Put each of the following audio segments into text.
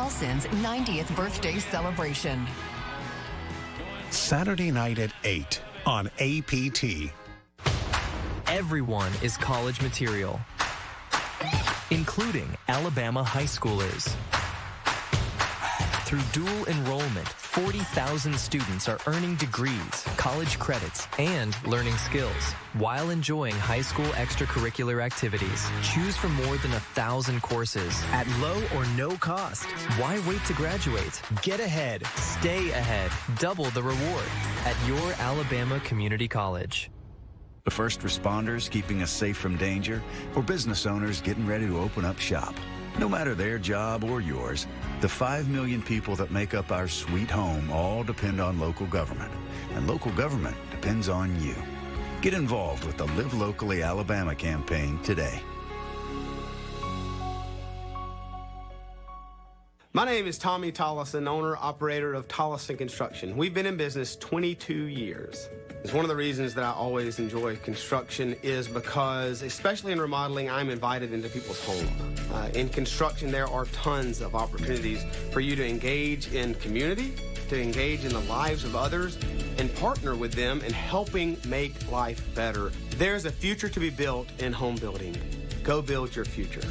Nelson's 90th birthday celebration. Saturday night at 8 on APT. Everyone is college material, including Alabama high schoolers. Through dual enrollment, 40,000 students are earning degrees, college credits, and learning skills while enjoying high school extracurricular activities. Choose from more than 1,000 courses at low or no cost. Why wait to graduate? Get ahead, stay ahead, double the reward at your Alabama Community College. The first responders keeping us safe from danger, or business owners getting ready to open up shop. No matter their job or yours, the 5 million people that make up our sweet home all depend on local government, and local government depends on you. Get involved with the Live Locally Alabama campaign today. My name is Tommy Tollison, owner-operator of Tollison Construction. We've been in business 22 years. It's one of the reasons that I always enjoy construction is because, especially in remodeling, I'm invited into people's home. In construction, there are tons of opportunities for you to engage in community, to engage in the lives of others, and partner with them in helping make life better. There's a future to be built in home building. Go build your future.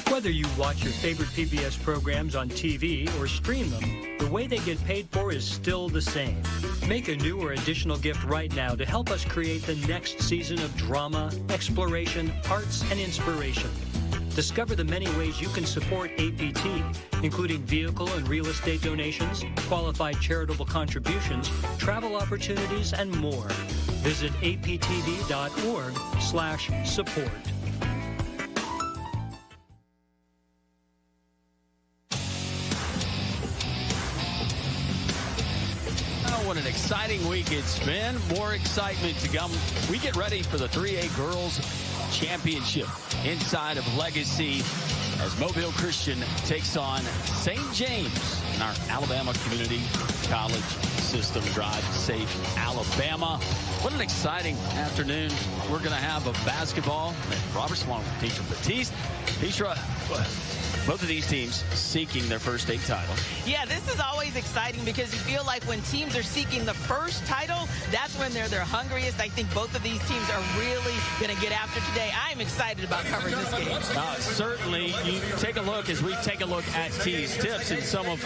Whether you watch your favorite PBS programs on TV or stream them, the way they get paid for is still the same. Make a new or additional gift right now to help us create the next season of drama, exploration, arts, and inspiration. Discover the many ways you can support APT, including vehicle and real estate donations, qualified charitable contributions, travel opportunities, and more. Visit aptv.org/support. What an exciting week it's been. More excitement to come. We get ready for the 3A Girls Championship inside of Legacy as Mobile Christian takes on St. James in our Alabama Community College System. Drive Safe Alabama. What an exciting afternoon we're going to have of basketball. Robert Swan with Petra Batiste. Petra, both of these teams seeking their first state title. Yeah, this is always exciting because you feel like when teams are seeking the first title, that's when they're their hungriest. I think both of these teams are really going to get after today. I'm excited about covering this game. Certainly, you take a look as we take a look at T's tips and some of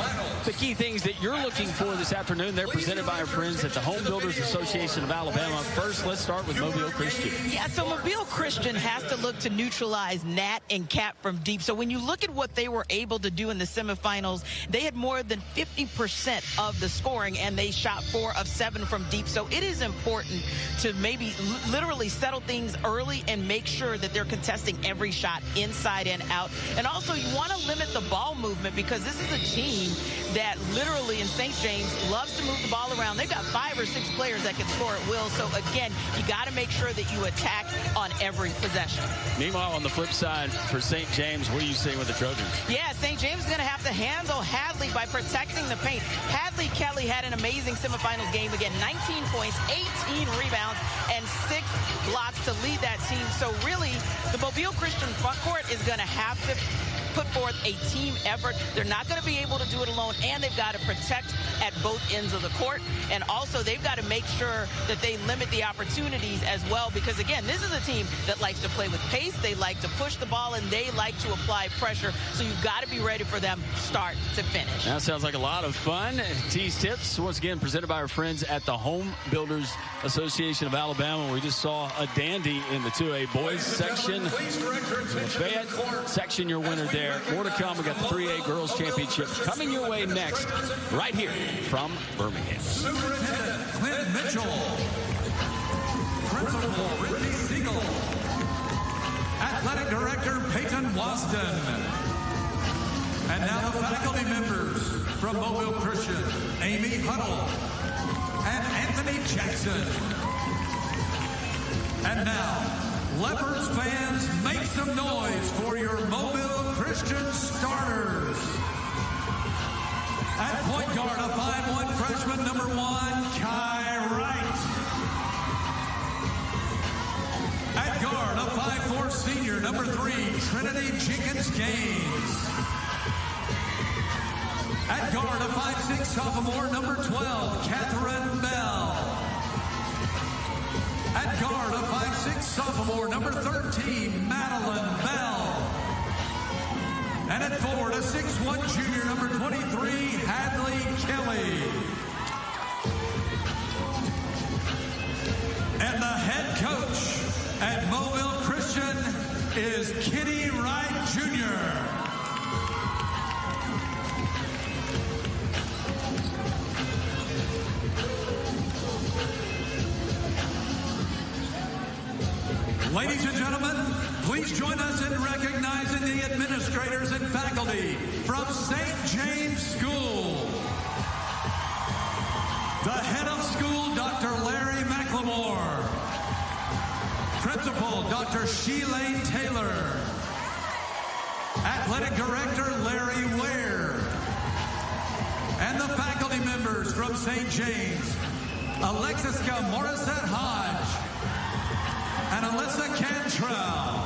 the key things that you're looking for this afternoon. They're presented by our friends at the Home Builders Association of Alabama. First, let's start with Mobile Christian. Yeah, so Mobile Christian has to look to neutralize Nat and Cap from deep. So when you look at what they were able to do in the semifinals, they had more than 50% of the scoring, and they shot 4 of 7 from deep. So it is important to maybe literally settle things early and make sure that they're contesting every shot inside and out. And also, you want to limit the ball movement because this is a team that literally in St. James loves to move the ball around. They've got 5 or 6 players that can score at will. So again, you got to make sure that you attack on every possession. Meanwhile, on the flip side for St. James, what are you seeing with the Trojans? Yeah, St. James is going to have to handle Hadley by protecting the paint. Hadley Kelly had an amazing semifinals game. Again, 19 points, 18 rebounds, and 6 blocks to lead that team. So really, the Mobile Christian front court is going to have to put forth a team effort. They're not going to be able to do it alone, and they've got to protect at both ends of the court. And also, they've got to make sure that they limit the opportunities as well, because, again, this is a team that likes to play with pace. They like to push the ball, and they like to apply pressure. So you've got to be ready for them start to finish. That sounds like a lot of fun. T's Tips, once again, presented by our friends at the Home Builders Association of Alabama. We just saw a dandy in the 2A boys section. The Fayette section, your winner there. More to come. We got the 3A Girls Championship coming your way next, right here from Birmingham. Superintendent Clint Mitchell. Principal Brittany Siegel. Athletic Director Peyton Wasden. And now the faculty members from Mobile Christian, Amy Huddle and Anthony Jackson. And now, Leopards fans, make some noise for your Mobile Christian starters. At point guard, a 5'1" freshman, number 1, Kai Wright. At guard, a 5'4" senior, number 3, Trinity Jenkins Gaines. At guard, a 5'6" sophomore, number 12, Catherine Bell. At guard, a 5'6" sophomore, number 13, Madeline Bell. And at forward, a 6'1" junior, number 23, Hadley Kelly. And the head coach at Mobile Christian is Kenny Wright, Jr. Ladies and gentlemen, please join us in recognizing the administrators and faculty from St. James School. The head of school, Dr. Larry McLemore. Principal, Dr. Sheelane Taylor. Athletic Director, Larry Ware. And the faculty members from St. James, Alexiska Morissette Hodge and Alyssa Cantrell.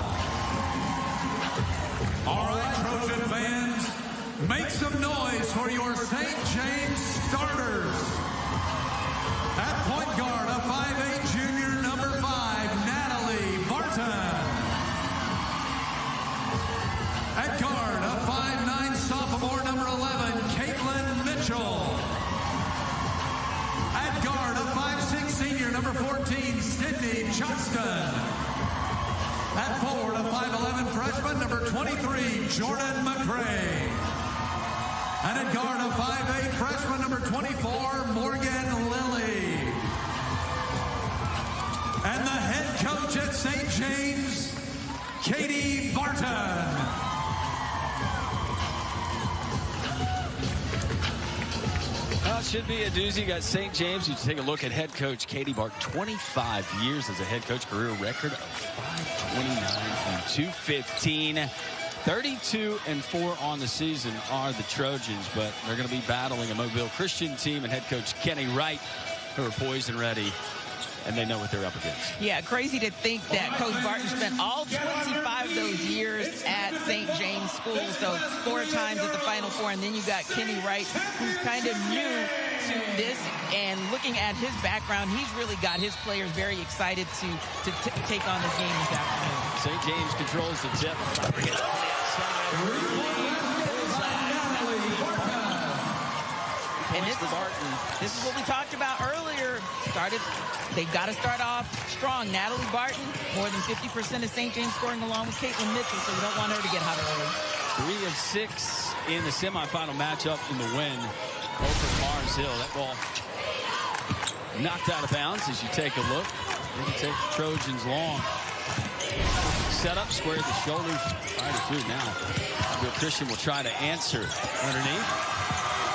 All right, Trojan fans, make some noise for your St. James starters. At point guard, a 5'8" junior, number 5, Natalie Barton. At guard, a 5'9" sophomore, number 11, Caitlin Mitchell. At guard, a 5'6" senior, number 14, Sydney Johnston. At forward, a 5'11" freshman, number 23, Jordan McCray. And at guard, a 5'8" freshman, number 24, Morgan Lilly. And the head coach at St. James, Katie Barton. Well, it should be a doozy. You got St. James. You take a look at head coach Katie Barton. 25 years as a head coach, career record of 529 and 215. 32-4 on the season are the Trojans, but they're going to be battling a Mobile Christian team and head coach Kenny Wright, who are poised and ready, and they know what they're up against. Yeah, crazy to think that Coach Barton spent all 25 of those years at St. James School, so 4 times at the Final Four, and then you got Kenny Wright, who's kind of new to this, and looking at his background, he's really got his players very excited to take on this game this afternoon. St. James controls the tip. And this is what we talked about earlier. They've got to start off strong. Natalie Barton, more than 50% of St. James scoring along with Caitlin Mitchell, so we don't want her to get hot early. 3 of 6 in the semifinal matchup in the win over Mars Hill. That ball knocked out of bounds as you take a look. They can take the Trojans long. Set up, square the shoulders, right through now. Bill Christian will try to answer underneath.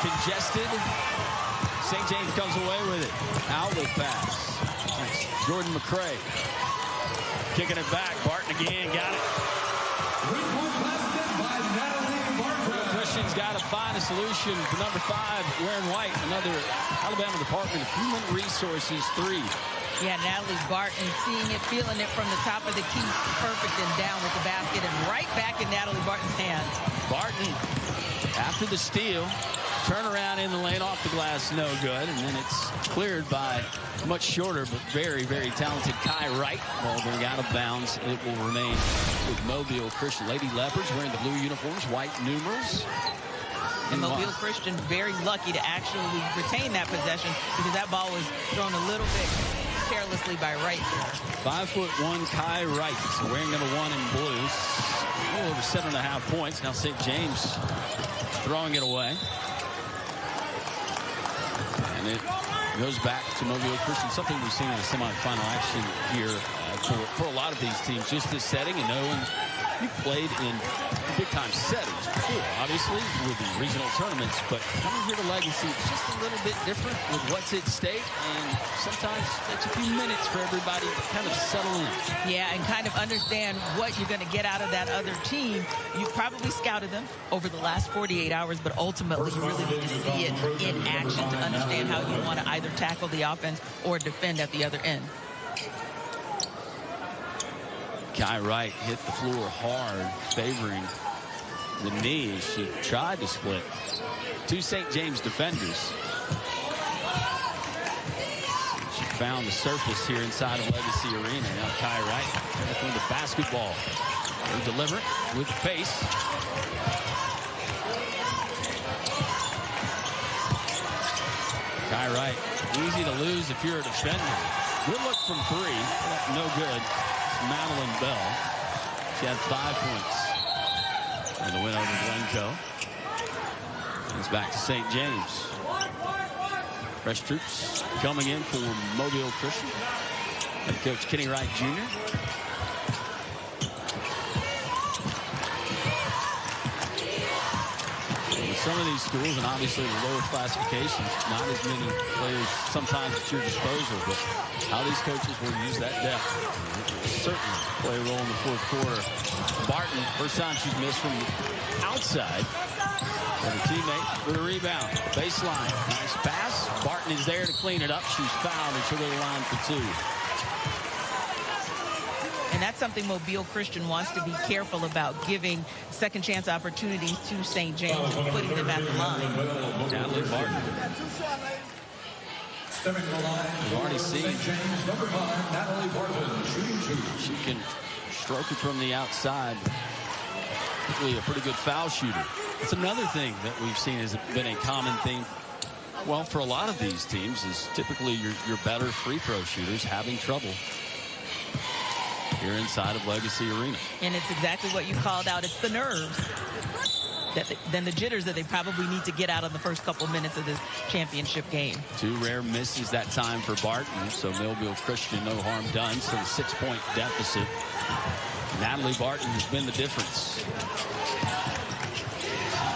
Congested. St. James comes away with it. Outlet pass. Nice. Jordan McCray. Kicking it back. Barton again. Got it. Bill Christian's got to find a solution for number 5, wearing white. Another Alabama Department of Human Resources 3. Yeah, Natalie Barton seeing it, feeling it from the top of the key, perfect, and down with the basket, and right back in Natalie Barton's hands. Barton, after the steal, turn around in the lane, off the glass, no good, and then it's cleared by much shorter but very, very talented Kai Wright. Ball going out of bounds. It will remain with Mobile Christian. Lady Leopards wearing the blue uniforms, white numerals. And Mobile Christian very lucky to actually retain that possession because that ball was thrown a little bit carelessly by Wright there. 5'1" Kai Wright, wearing number 1 in blues. A little over 7.5 points. Now St. James throwing it away. And it goes back to Mobile Christian, something we've seen in the semifinal action here for a lot of these teams. Just this setting and knowing you've played in big-time settings before, obviously, with the regional tournaments, but coming here to Legacy, it's just a little bit different with what's at stake, and sometimes it takes a few minutes for everybody to kind of settle in. Yeah, and kind of understand what you're going to get out of that other team. You probably scouted them over the last 48 hours, but ultimately you really need to see it in action to understand how you want to either tackle the offense or defend at the other end. Kai Wright hit the floor hard, favoring the knee. She tried to split. Two St. James defenders. She found the surface here inside of Legacy Arena. Now Kai Wright with the basketball. They deliver it with the pace. Kai Wright, easy to lose if you're a defender. Good look from three. No good. Madeline Bell. She had 5 points. And the win over Glencoe. It's back to St. James. Fresh troops coming in for Mobile Christian. Head coach Kenny Wright Jr. Some of these schools, and obviously the lower classifications, not as many players sometimes at your disposal, but how these coaches will use that depth certainly play a role in the fourth quarter. Barton, first time she's missed from outside. And a teammate with a rebound. Baseline, nice pass. Barton is there to clean it up. She's fouled and she'll go to the line for two. And that's something Mobile Christian wants to be careful about, giving second chance opportunities to St. James and putting them at the line. Natalie Barton. We've already seen she can stroke it from the outside. Really a pretty good foul shooter. It's another thing that we've seen has been a common theme. Well, for a lot of these teams is typically your better free throw shooters having trouble here inside of Legacy Arena. And it's exactly what you called out. It's the nerves, then the jitters that they probably need to get out of the first couple minutes of this championship game. Two rare misses that time for Barton, so Mobile Christian, no harm done. So a 6-point deficit. Natalie Barton has been the difference.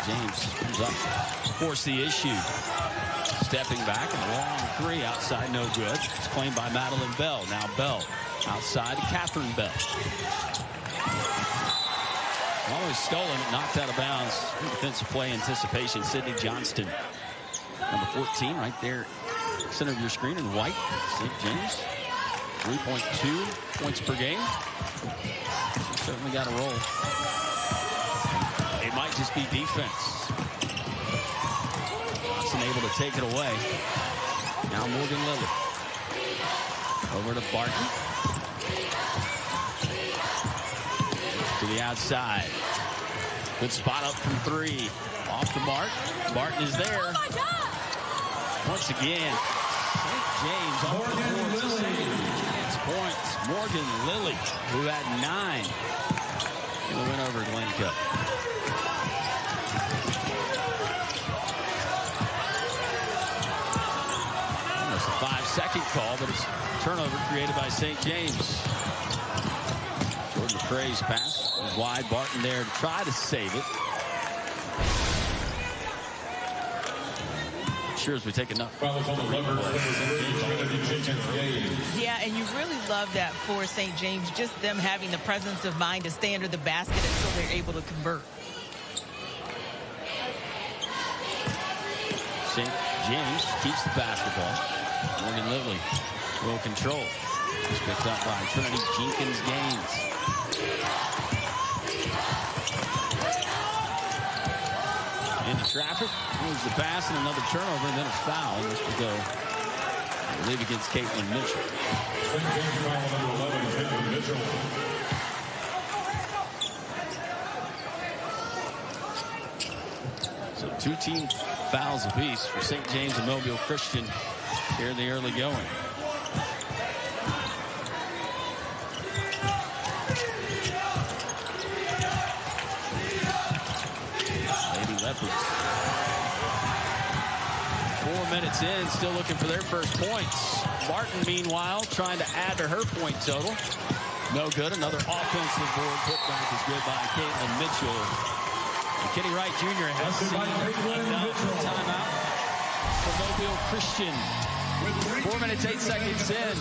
James comes up, force the issue. Stepping back, and a long three outside, no good. It's claimed by Madeline Bell. Now Bell outside to Catherine Bell. Almost stolen, knocked out of bounds. Defensive play anticipation. Sydney Johnston, number 14, right there, center of your screen in white. St. James, 3.2 points per game. She's certainly got a roll. It might just be defense. Able to take it away. Now Morgan Lily. Over to Barton. To the outside. Good spot up from three. Off the mark. Barton is there. Once again, St. James off the board. Chance points. Morgan Lily, who had 9 in the win over Glencoe. Almost a 5-second call, but it's a turnover created by St. James. Jordan McCrae's pass was wide. Barton there to try to save it. Sure as we take enough. Yeah, and you really love that for St. James, just them having the presence of mind to stay under the basket until they're able to convert. St. James keeps the basketball. Morgan Lily will control. It's picked up by Trinity Jenkins-Gaines. Into traffic, moves the pass, and another turnover, and then a foul. This will go, I believe, against Caitlin Mitchell. So 2 team fouls apiece for St. James and Mobile Christian here in the early going. Leopards. 4 minutes in, still looking for their first points. Barton, meanwhile, trying to add to her point total. No good. Another offensive board putback is good by Caitlin Mitchell. And Kenny Wright Jr. has seen enough timeout for Mobile Christian. 4 minutes, 8 seconds in.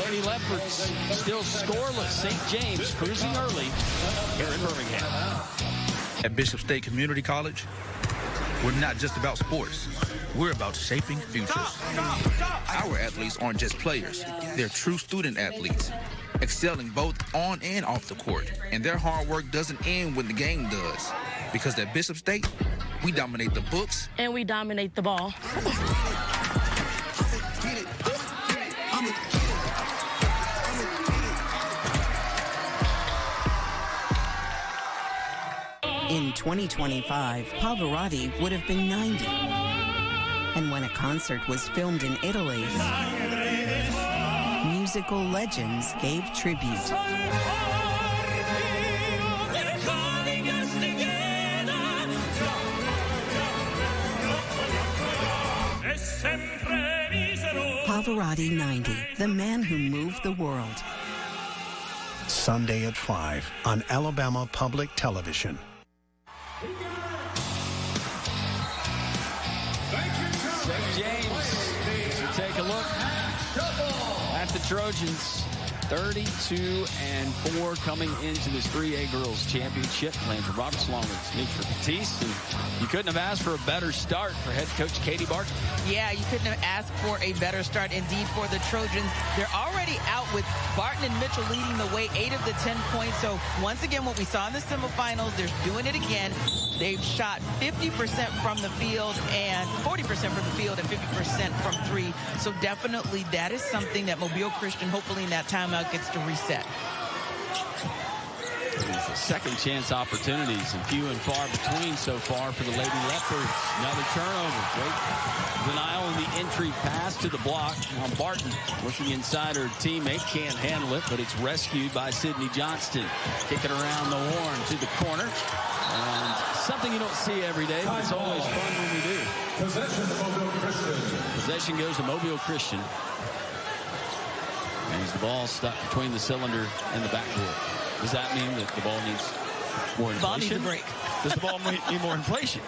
Lady Leopards still scoreless. St. James cruising early here in Birmingham. At Bishop State Community College, We're not just about sports. We're about shaping futures. Our athletes aren't just players. They're true student athletes, excelling both on and off the court. And their hard work doesn't end when the game does. Because at Bishop State, we dominate the books. And we dominate the ball. In 2025, Pavarotti would have been 90. And when a concert was filmed in Italy, musical legends gave tribute. Pavarotti 90, the man who moved the world. Sunday at 5 on Alabama Public Television. St. James to take a look at the Trojans. 32-4 coming into this 3A Girls Championship. Landry Roberts along with Nitra Batiste. And you couldn't have asked for a better start for head coach Katie Barton. Yeah, you couldn't have asked for a better start indeed for the Trojans. They're already out with Barton and Mitchell leading the way, 8 of the 10 points. So once again, what we saw in the semifinals, they're doing it again. They've shot 50% from the field and 40% from the field and 50% from 3. So definitely that is something that Mobile Christian, hopefully in that timeout, gets to reset. These are second chance opportunities and few and far between so far for the Lady Leopards. Another turnover. Great denial in the entry pass to the block on Barton. Looking inside her teammate, can't handle it, but it's rescued by Sydney Johnston. Kick it around the horn to the corner. And something you don't see every day, but it's always fun when we do. Possession to Mobile Christian. Possession goes to Mobile Christian. And the ball stuck between the cylinder and the backboard. Does that mean that the ball needs more inflation? The ball needs a break. Does the ball need more inflation?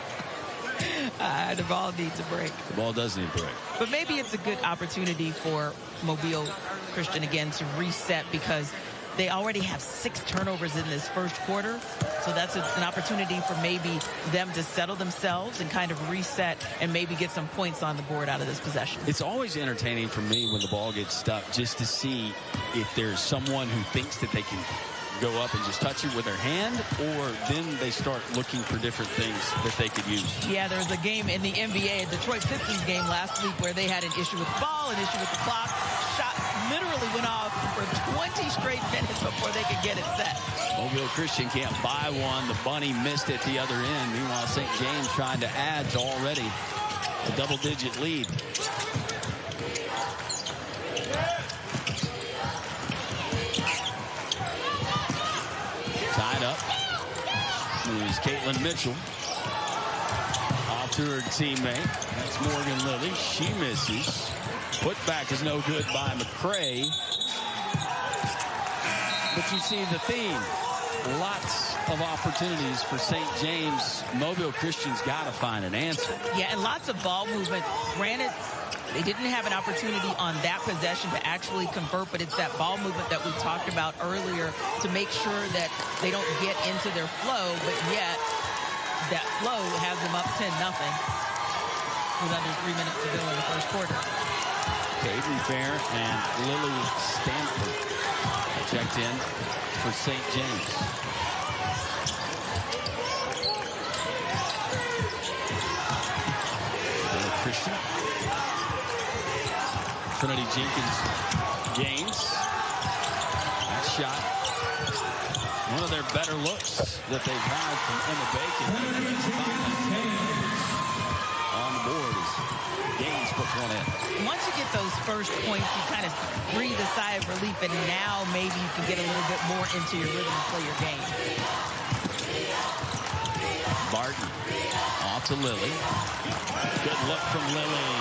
The ball needs a break. The ball does need a break. But maybe it's a good opportunity for Mobile Christian again to reset because they already have 6 turnovers in this first quarter. So that's an opportunity for maybe them to settle themselves and kind of reset and maybe get some points on the board out of this possession. It's always entertaining for me when the ball gets stuck just to see if there's someone who thinks that they can go up and just touch it with their hand, or then they start looking for different things that they could use. Yeah, there was a game in the NBA, a Detroit Pistons game last week where they had an issue with the ball, an issue with the clock. Shot literally went off for 20 straight minutes before they could get it set. Mobile Christian can't buy one. The bunny missed at the other end. Meanwhile, St. James trying to add to already a double-digit lead. Tied up is Caitlin Mitchell. Off to her teammate. That's Morgan Lilly. She misses. Put back is no good by McCray. But you see the theme. Lots of opportunities for St. James. Mobile Christian's got to find an answer. Yeah, and lots of ball movement. Granted, they didn't have an opportunity on that possession to actually convert, but it's that ball movement that we talked about earlier to make sure that they don't get into their flow, but yet that flow has them up 10-0 with under 3 minutes to go in the first quarter. Caden Fair and Lily Stanford checked in for St. James. Christian. Trinity Jenkins gains. That shot, one of their better looks that they've had from Emma Bacon. On the board as Gaines puts one in. Once you get those first points, you kind of breathe a sigh of relief, and now maybe you can get a little bit more into your rhythm and play your game. Barton off to Lily. Good look from Lily.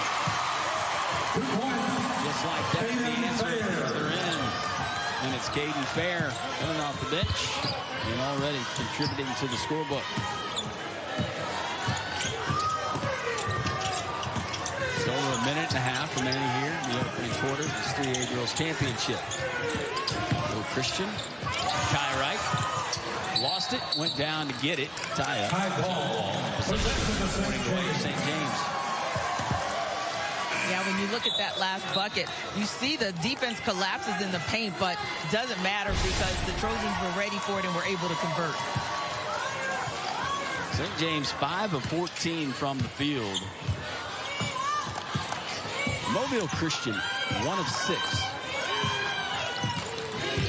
Just like that, the answer is they're in. And it's Caden Fair coming off the bench and already contributing to the scorebook. It's over a minute and a half remaining here in the opening quarter of this 3A Girls Championship. Little Christian, Kai Wright, Lost it, went down to get it. Tie up. High ball. St. James. Yeah, when you look at that last bucket, you see the defense collapses in the paint, but doesn't matter because the Trojans were ready for it and were able to convert. St. James 5 of 14 from the field. Mobile Christian 1 of 6.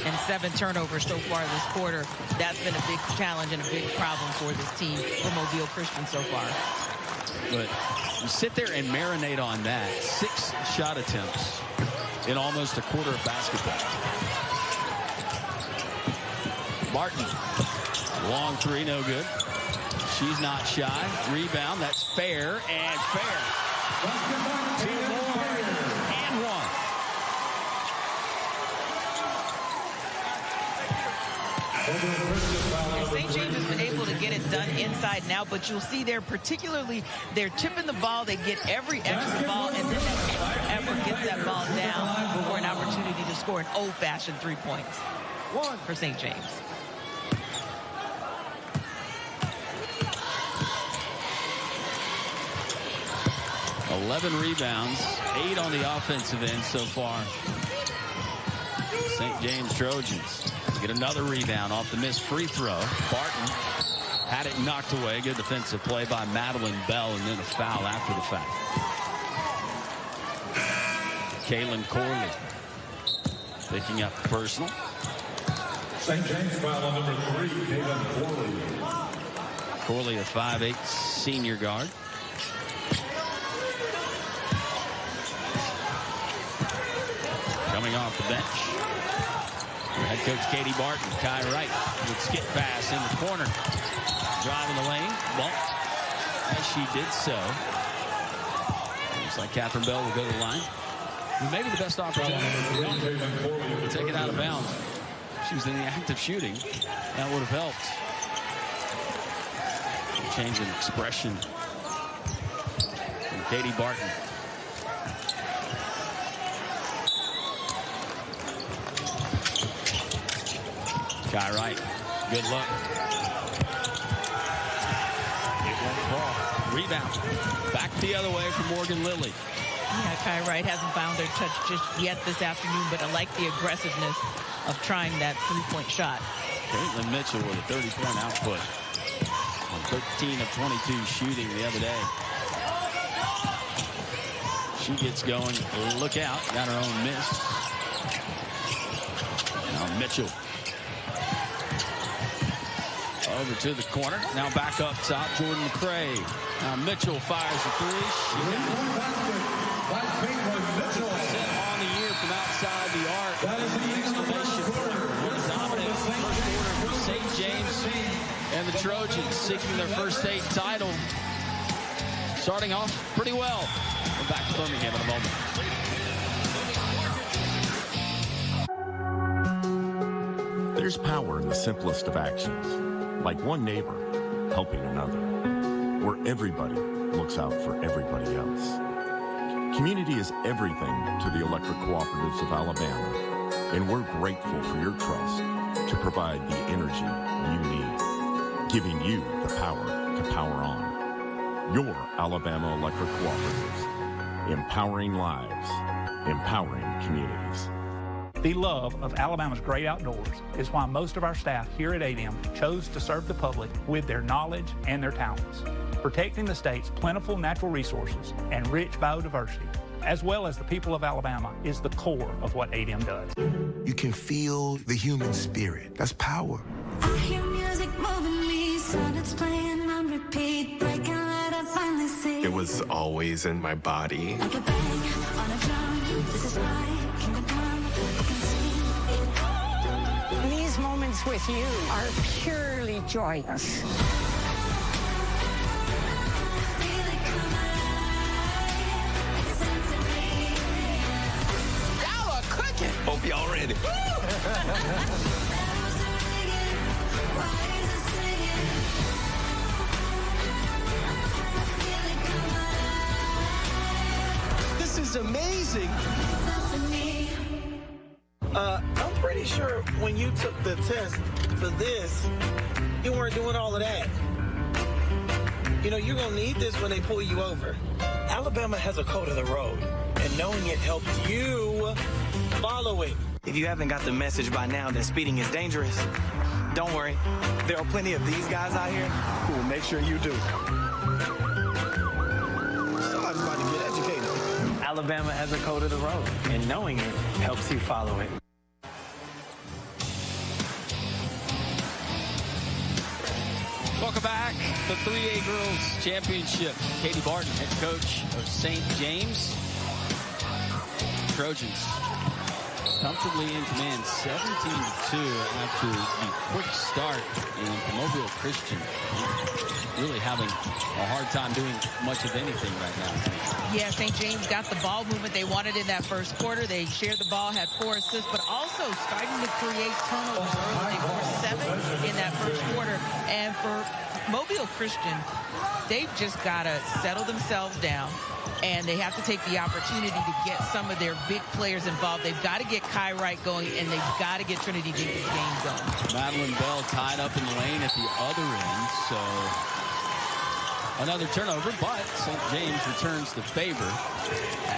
And 7 turnovers so far this quarter. That's been a big challenge and a big problem for this team, for Mobile Christian so far. But you sit there and marinate on that. 6 shot attempts in almost a quarter of basketball. Barton, long three, no good. She's not shy. Rebound, that's fair and fair. 2 more and 1. St. James has been able to get it done inside now, but you'll see there, particularly, they're tipping the ball. They get every extra ball, and then that extra effort gets that ball down for an opportunity to score an old-fashioned 3 points. 1 for St. James. $11 rebounds, 8 on the offensive end so far. St. James Trojans get another rebound off the missed free throw. Barton had it knocked away. Good defensive play by Madeline Bell, and then a foul after the fact. Kaylin Corley picking up personal. St. James foul on number 3, Kaylin Corley. Corley, a 5'8" senior guard. Coming off the bench, head coach Katie Barton. Kai Wright with skip pass in the corner. Driving the lane, bumped as she did so. Looks like Catherine Bell will go to the line. Maybe the best opportunity to take it out of bounds. She was in the act of shooting. That would have helped. Change in expression from Katie Barton. Kai Wright, good look. It won't fall. Rebound. Back the other way for Morgan Lilly. Yeah, Kai Wright hasn't found her touch just yet this afternoon, but I like the aggressiveness of trying that 3-point shot. Caitlin Mitchell with a 30-point output on 13 of 22 shooting the other day. She gets going. Look out. Got her own miss. Now Mitchell. Over to the corner. Now back up top. Jordan McCray. Now Mitchell fires a 3. She got on the year from outside the arc. Exclamation point. Dominant first quarter for St. James and the Trojans seeking their first state title. Starting off pretty well. We're back to Birmingham in a moment. There's power in the simplest of actions, like one neighbor helping another, where everybody looks out for everybody else. Community is everything to the electric cooperatives of Alabama, and we're grateful for your trust to provide the energy you need, giving you the power to power on. Your Alabama Electric Cooperatives, empowering lives, empowering communities. The love of Alabama's great outdoors is why most of our staff here at ADM chose to serve the public with their knowledge and their talents. Protecting the state's plentiful natural resources and rich biodiversity, as well as the people of Alabama, is the core of what ADM does. You can feel the human spirit. That's power. I hear music moving me, sonnets playing on repeat, breaking light, I finally see. It was always in my body. Like a bang on a drum, this is my kingdom come, I can see it. These moments with you are purely joyous. Y'all are cooking. Hope y'all ready. This is amazing. I'm pretty sure when you took the test for this, you weren't doing all of that. You know, you're going to need this when they pull you over. Alabama has a code of the road, and knowing it helps you follow it. If you haven't got the message by now that speeding is dangerous, don't worry. There are plenty of these guys out here who will make sure you do. Somebody's about to get educated. Alabama has a code of the road, and knowing it helps you follow it. Welcome back. The 3A Girls Championship. Katie Barton, head coach of St. James. Trojans comfortably in command, 17-2 after the quick start. And Mobile Christian really having a hard time doing much of anything right now. Yeah, St. James got the ball movement they wanted in that first quarter. They shared the ball, had 4 assists, but also starting to create turnovers early. They were 7 in that first quarter. And for Mobile Christian, they've just got to settle themselves down, and they have to take the opportunity to get some of their big players involved. They've got to get Kai Wright going, and they've got to get Trinity Jenkins' game going. Madeline Bell tied up in the lane at the other end, so another turnover, but St. James returns the favor.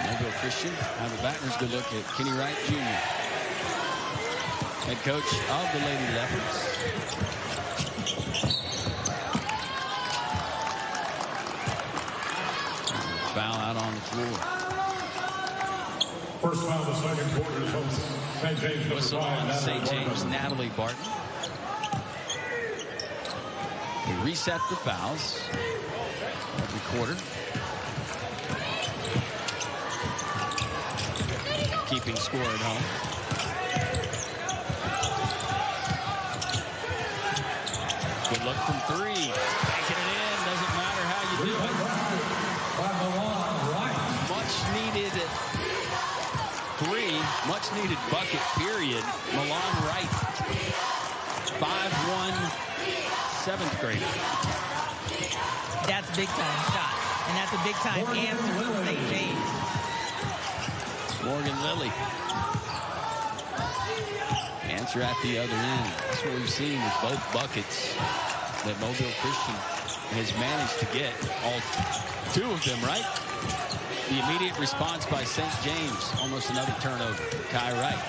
Mobile Christian have a backwards good look at Kenny Wright Jr., head coach of the Lady Leopards. Foul out on the floor. First foul of the second quarter is on St. James. Whistle on St. James, Natalie Barton. We reset the fouls every quarter. Keeping score at home. Good look from 3. Banking it in. Doesn't matter how you do it. Much needed 3. Much needed bucket, period. Milan Wright. 5'1", 7th grader. That's a big time shot. And that's a big time answer from St. James. Morgan Lilly. Answer at the other end. That's what we've seen with both buckets that Mobile Christian has managed to get. All 2 of them, right? The immediate response by St. James. Almost another turnover. Kai Wright.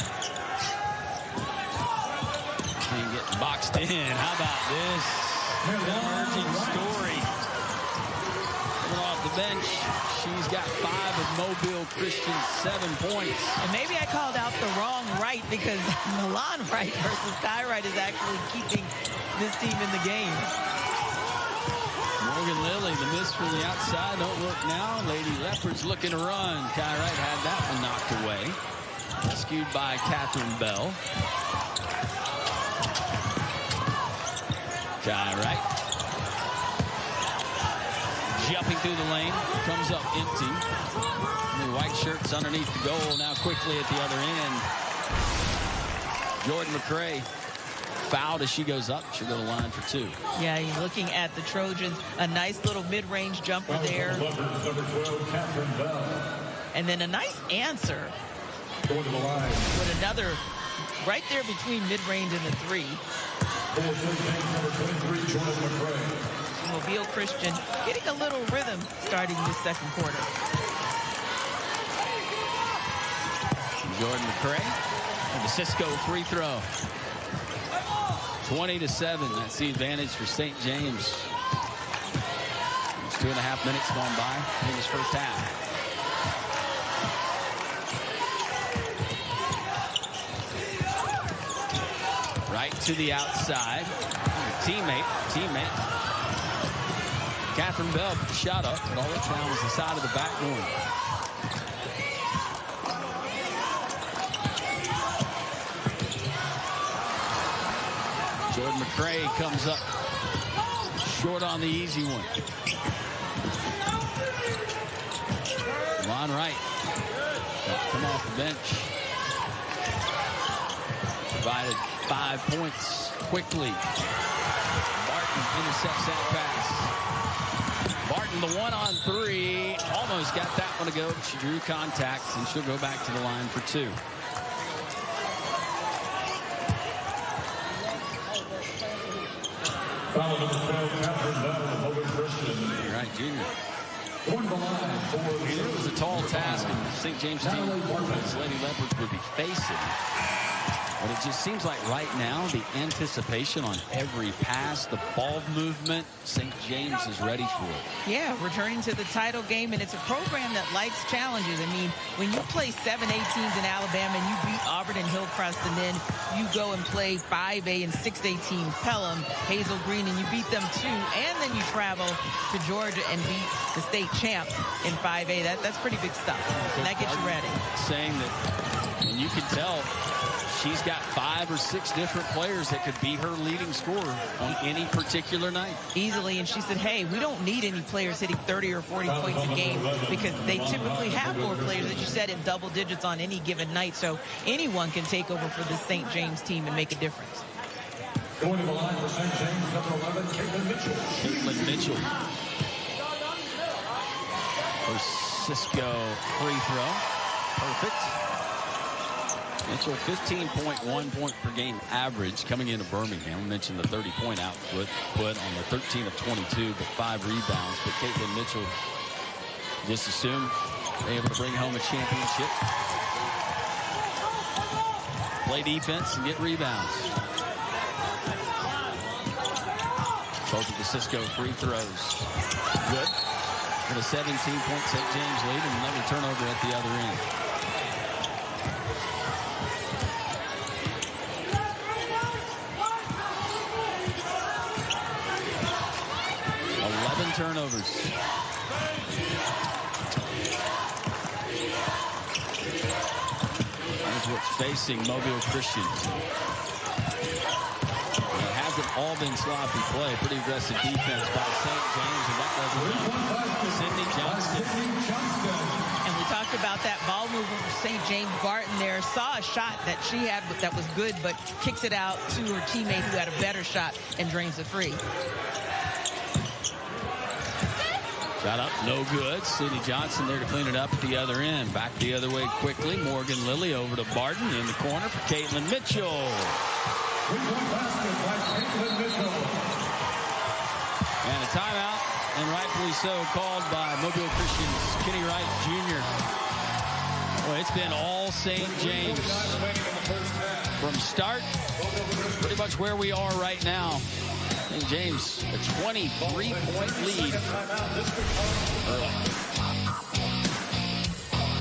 And getting boxed in. How about this? Emerging story. Coming off the bench. She's got 5 of Mobile Christian's 7 points. And maybe I called out the wrong Wright, because Milan Wright versus Kai Wright is actually keeping this team in the game. Morgan Lilly, the miss from the outside, don't work now. Lady Leopards looking to run. Kai Wright had that one knocked away. Rescued by Catherine Bell. Kai Wright. Jumping through the lane, comes up empty. The white shirts underneath the goal, now quickly at the other end. Jordan McCray fouled as she goes up. She'll go to line for 2. Yeah, you're looking at the Trojans. A nice little mid-range jumper there. And then a nice answer. Going to the line. With another right there between mid-range and the 3. Number 23, Jordan McCray. Mobile Christian getting a little rhythm starting this second quarter. Jordan McCray and the Cisco free throw. 20-7. That's the advantage for St. James. It's 2.5 minutes gone by in this first half. Right to the outside. Teammate. Catherine Bell shot up, but all it found was the side of the backboard. Jordan McCray comes up short on the easy one. Milan Wright come off the bench. Provided 5 points quickly. Barton intercepts that pass. Barton, the 1-on-3, almost got that one to go, but she drew contact, and she'll go back to the line for 2. Foul number 12, Catherine Bell, Mobile Christian. All right, Junior. It was a tall task, and the St. James team, as Lady Leopards would be facing. But it just seems like right now, the anticipation on every pass, the ball movement, St. James is ready for it. Yeah, returning to the title game, and it's a program that likes challenges. I mean, when you play 7A teams in Alabama and you beat Auburn and Hillcrest, and then you go and play 5A and 6A team Pelham, Hazel Green, and you beat them too, and then you travel to Georgia and beat the state champs in 5A. That's pretty big stuff. And that gets you ready. Saying that, and you can tell, she's got 5 or 6 different players that could be her leading scorer on any particular night. Easily, and she said, hey, we don't need any players hitting 30 or 40 points a game because they typically have more players, as you said, in double digits on any given night. So anyone can take over for the St. James team and make a difference. Going to the line for St. James, number 11, Caitlin Mitchell. Caitlin Mitchell. For Cisco free throw. Perfect. Mitchell, 15.1 point per game average coming into Birmingham. We mentioned the 30-point output on the 13 of 22, but 5 rebounds. But Caitlin Mitchell, just assume they're able to bring home a championship. Play defense and get rebounds. Both of the Cisco free throws. Good. With a 17-point St. James lead and another turnover at the other end. Turnovers. That's what's facing Mobile Christian. It hasn't all been sloppy play. Pretty aggressive defense by St. James, and that doesn't Sydney Johnston. And we talked about that ball movement for St. James. Barton there saw a shot that she had that was good, but kicks it out to her teammate who had a better shot and drains the free. Shot up, no good. Sydney Johnson there to clean it up at the other end. Back the other way quickly. Morgan Lilly over to Barton in the corner for Caitlin Mitchell. And a timeout, and rightfully so, called by Mobile Christian's Kenny Wright Jr. Well, it's been all St. James from start, pretty much where we are right now. St. James, a 23-point lead.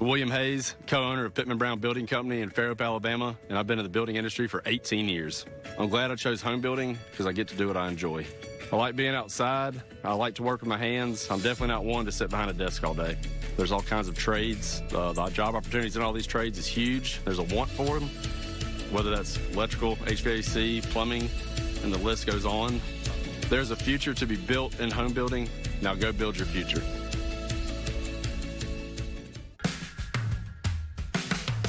William Hayes, co-owner of Pittman Brown Building Company in Fairhope, Alabama, and I've been in the building industry for 18 years. I'm glad I chose home building because I get to do what I enjoy. I like being outside. I like to work with my hands. I'm definitely not one to sit behind a desk all day. There's all kinds of trades. The job opportunities in all these trades is huge. There's a want for them, whether that's electrical, HVAC, plumbing, and the list goes on. There's a future to be built in home building. Now go build your future.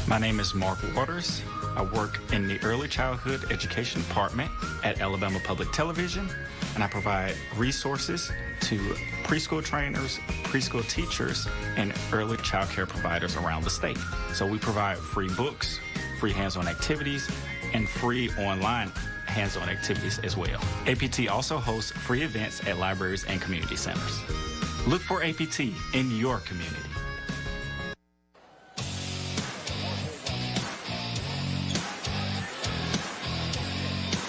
My name is Mark Waters. I work in the Early Childhood Education Department at Alabama Public Television, and I provide resources to preschool trainers, preschool teachers, and early child care providers around the state. So we provide free books, free hands-on activities, and free online hands-on activities as well. APT also hosts free events at libraries and community centers. Look for APT in your community.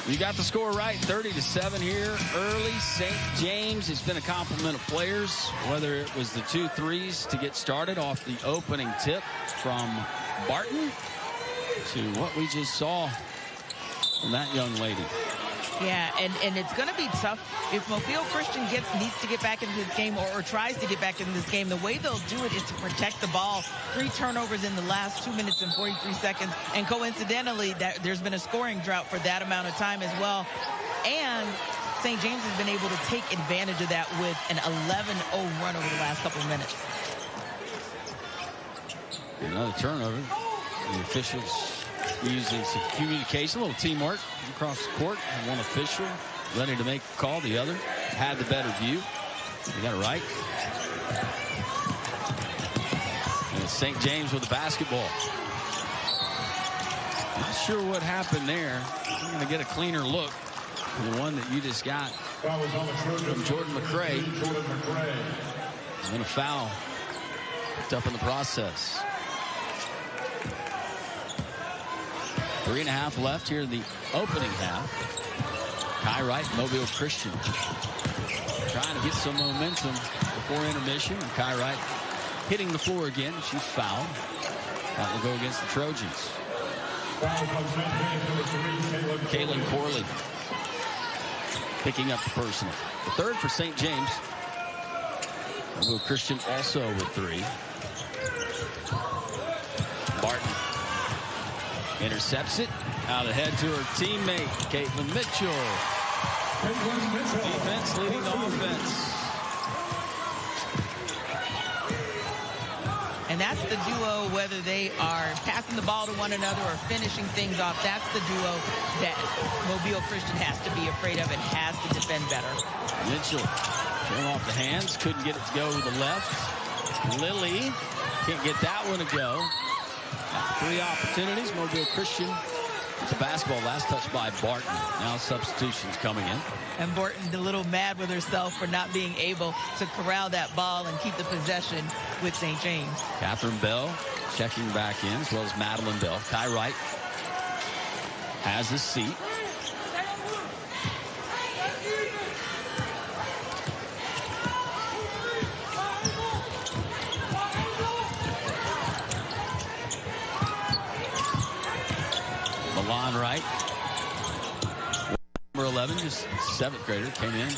You got the score right, 30-7 here. Early St. James. It's been a complement of players, whether it was the 2 threes to get started off the opening tip from Barton to what we just saw from that young lady. Yeah, and it's going to be tough if Mobile Christian needs to get back into this game or tries to get back into this game. The way they'll do it is to protect the ball. 3 turnovers in the last 2 minutes and 43 seconds. And coincidentally, there's been a scoring drought for that amount of time as well. And St. James has been able to take advantage of that with an 11-0 run over the last couple of minutes. Another turnover. The officials using some communication, a little teamwork across the court. One official ready to make a call. The other had the better view. They got it right. And it's St. James with the basketball. Not sure what happened there. I'm going to get a cleaner look for the one that you just got. from Jordan McCray. And a foul picked up in the process. 3.5 left here in the opening half. Kai Wright, Mobile Christian, trying to get some momentum before intermission. And Kai Wright hitting the floor again. She's fouled. That will go against the Trojans. Kaylin Corley picking up the personal. The third for St. James. Mobile Christian also with 3. Barton intercepts it. Out ahead to her teammate, Caitlin Mitchell. Defense leading the offense. And that's the duo, whether they are passing the ball to one another or finishing things off. That's the duo that Mobile Christian has to be afraid of and has to defend better. Mitchell came off the hands, couldn't get it to go to the left. Lily can't get that one to go. 3 opportunities. Mobile Christian gets the basketball. Last touch by Barton. Now substitutions coming in. And Barton a little mad with herself for not being able to corral that ball and keep the possession with St. James. Catherine Bell checking back in, as well as Madeline Bell. Kai Wright has a seat. Milan Wright, number 11, just 7th grader, came in,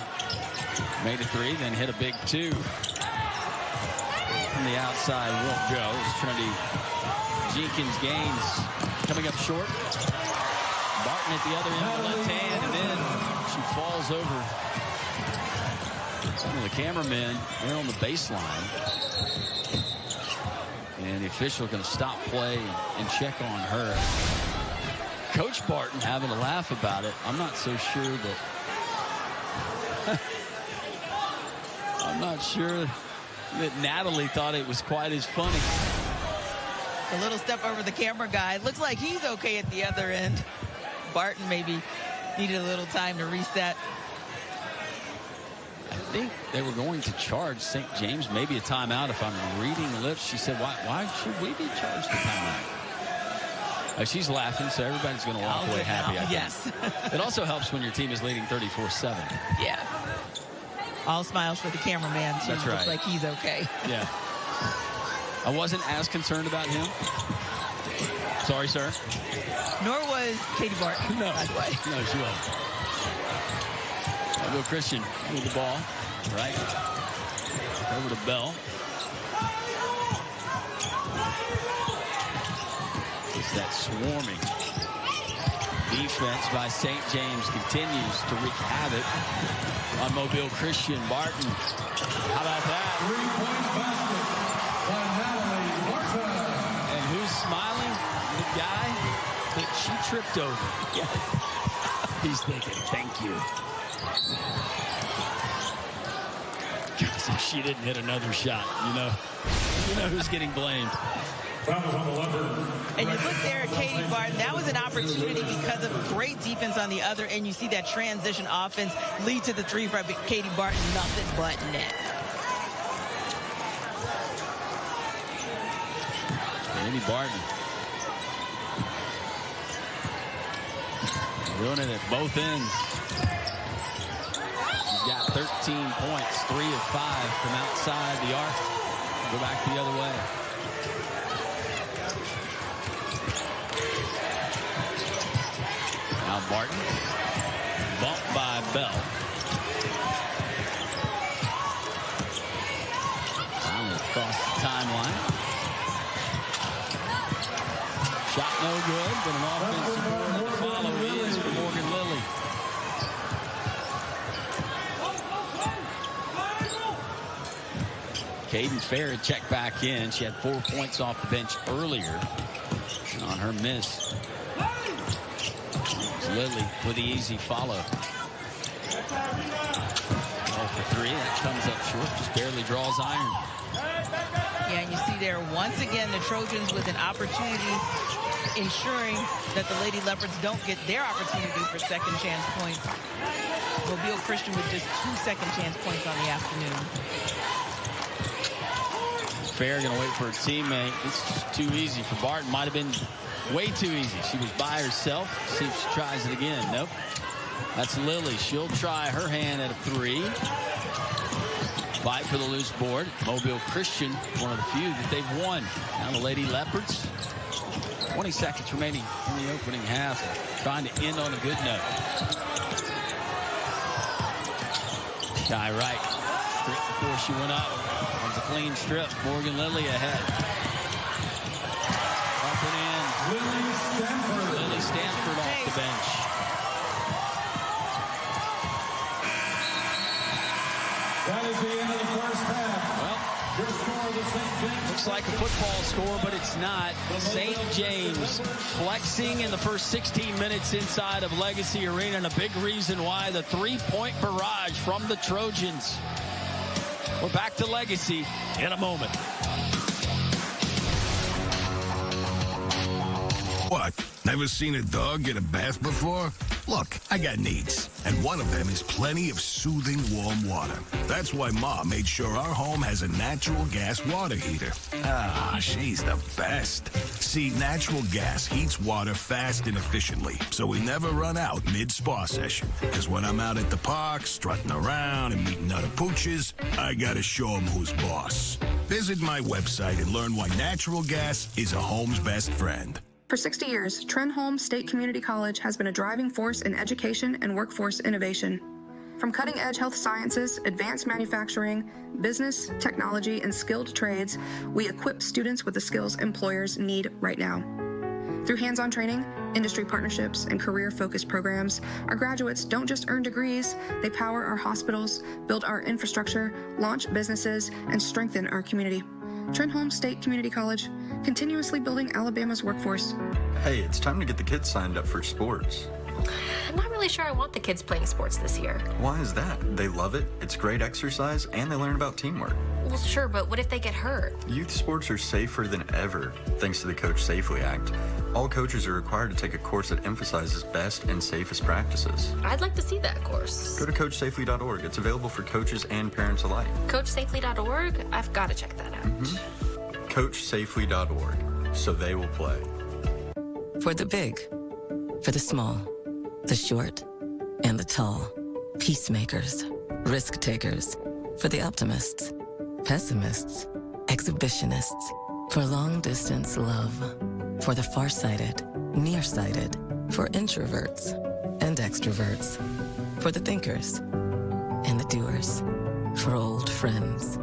made a 3, then hit a big 2. From the outside won't go. It's Trinity Jenkins Gaines coming up short. Barton at the other end with the left hand, and then she falls over some of the cameramen there on the baseline. And the official going to stop play and check on her. Coach Barton having a laugh about it. I'm not so sure that I'm not sure that Natalie thought it was quite as funny. A little step over the camera guy. Looks like he's okay at the other end. Barton maybe needed a little time to reset. I think they were going to charge St. James maybe a timeout. If I'm reading lips, she said, why should we be charged a timeout? She's laughing, so everybody's going to walk away happy, I think. Yes. It also helps when your team is leading 34-7. Yeah. All smiles for the cameraman, too. That's right. Looks like he's okay. Yeah. I wasn't as concerned about him. Sorry, sir. Nor was Katie Barton, no. by the way. No, she wasn't. Will Christian with the ball, right? Over to Bell. It's that swarming defense by St. James continues to wreak havoc on Mobile Christian. Barton, how about that? 3-point basket by Natalie Barton. And who's smiling? The guy that she tripped over. Yeah. He's thinking, thank you. Because if she didn't hit another shot, you know who's getting blamed. And you look there at Katie Barton, that was an opportunity because of great defense on the other end. You see that transition offense lead to the 3 for Katie Barton, nothing but net. Katie Barton doing it at both ends. She's got 13 points, 3 of 5 from outside the arc. Go back the other way. Now Barton, bumped by Bell. Finally across the timeline. Shot no good, but an offensive board to follow is for Morgan Lilly. Caden Fair checked back in. She had 4 points off the bench earlier on her miss. Lilly with the easy follow. 0 for 3. That comes up short. Just barely draws iron. Yeah, and you see there, once again, the Trojans with an opportunity, ensuring that the Lady Leopards don't get their opportunity for second chance points. Mobile Christian with just 2 second chance points on the afternoon. Fair going to wait for a teammate. It's just too easy for Barton. Might have been way too easy. She was by herself. See if she tries it again. Nope. That's Lily. She'll try her hand at a 3. Fight for the loose board. Mobile Christian, one of the few that they've won. Now the Lady Leopards. 20 seconds remaining in the opening half. Trying to end on a good note. Sky right. Straight before she went up. Comes a clean strip. Morgan Lilly ahead. Up and in. Lily Stanford off the bench. That is the end of the first half. Well, your score of the St. James. Looks like a football score, but it's not. St. James flexing in the first 16 minutes inside of Legacy Arena, and a big reason why the 3-point barrage from the Trojans. We're back to Legacy in a moment. What? Never seen a dog get a bath before? Look, I got needs, and one of them is plenty of soothing warm water. That's why Ma made sure our home has a natural gas water heater. Ah, she's the best. See, natural gas heats water fast and efficiently, so we never run out mid-spa session. Because when I'm out at the park, strutting around and meeting other pooches, I gotta show them who's boss. Visit my website and learn why natural gas is a home's best friend. For 60 years, Trenholm State Community College has been a driving force in education and workforce innovation. From cutting-edge health sciences, advanced manufacturing, business, technology, and skilled trades, we equip students with the skills employers need right now. Through hands-on training, industry partnerships, and career-focused programs, our graduates don't just earn degrees, they power our hospitals, build our infrastructure, launch businesses, and strengthen our community. Trenholm State Community College, continuously building Alabama's workforce. Hey, it's time to get the kids signed up for sports. I'm not really sure I want the kids playing sports this year. Why is that? They love it, it's great exercise, and they learn about teamwork. Well, sure, but what if they get hurt? Youth sports are safer than ever, thanks to the Coach Safely Act. All coaches are required to take a course that emphasizes best and safest practices. I'd like to see that course. Go to CoachSafely.org. It's available for coaches and parents alike. CoachSafely.org? I've got to check that out. CoachSafely.org, so they will play. For the big, for the small, the short, and the tall. Peacemakers, risk takers. For the optimists, pessimists, exhibitionists. For long distance love. For the farsighted, nearsighted. For introverts and extroverts. For the thinkers and the doers. For old friends.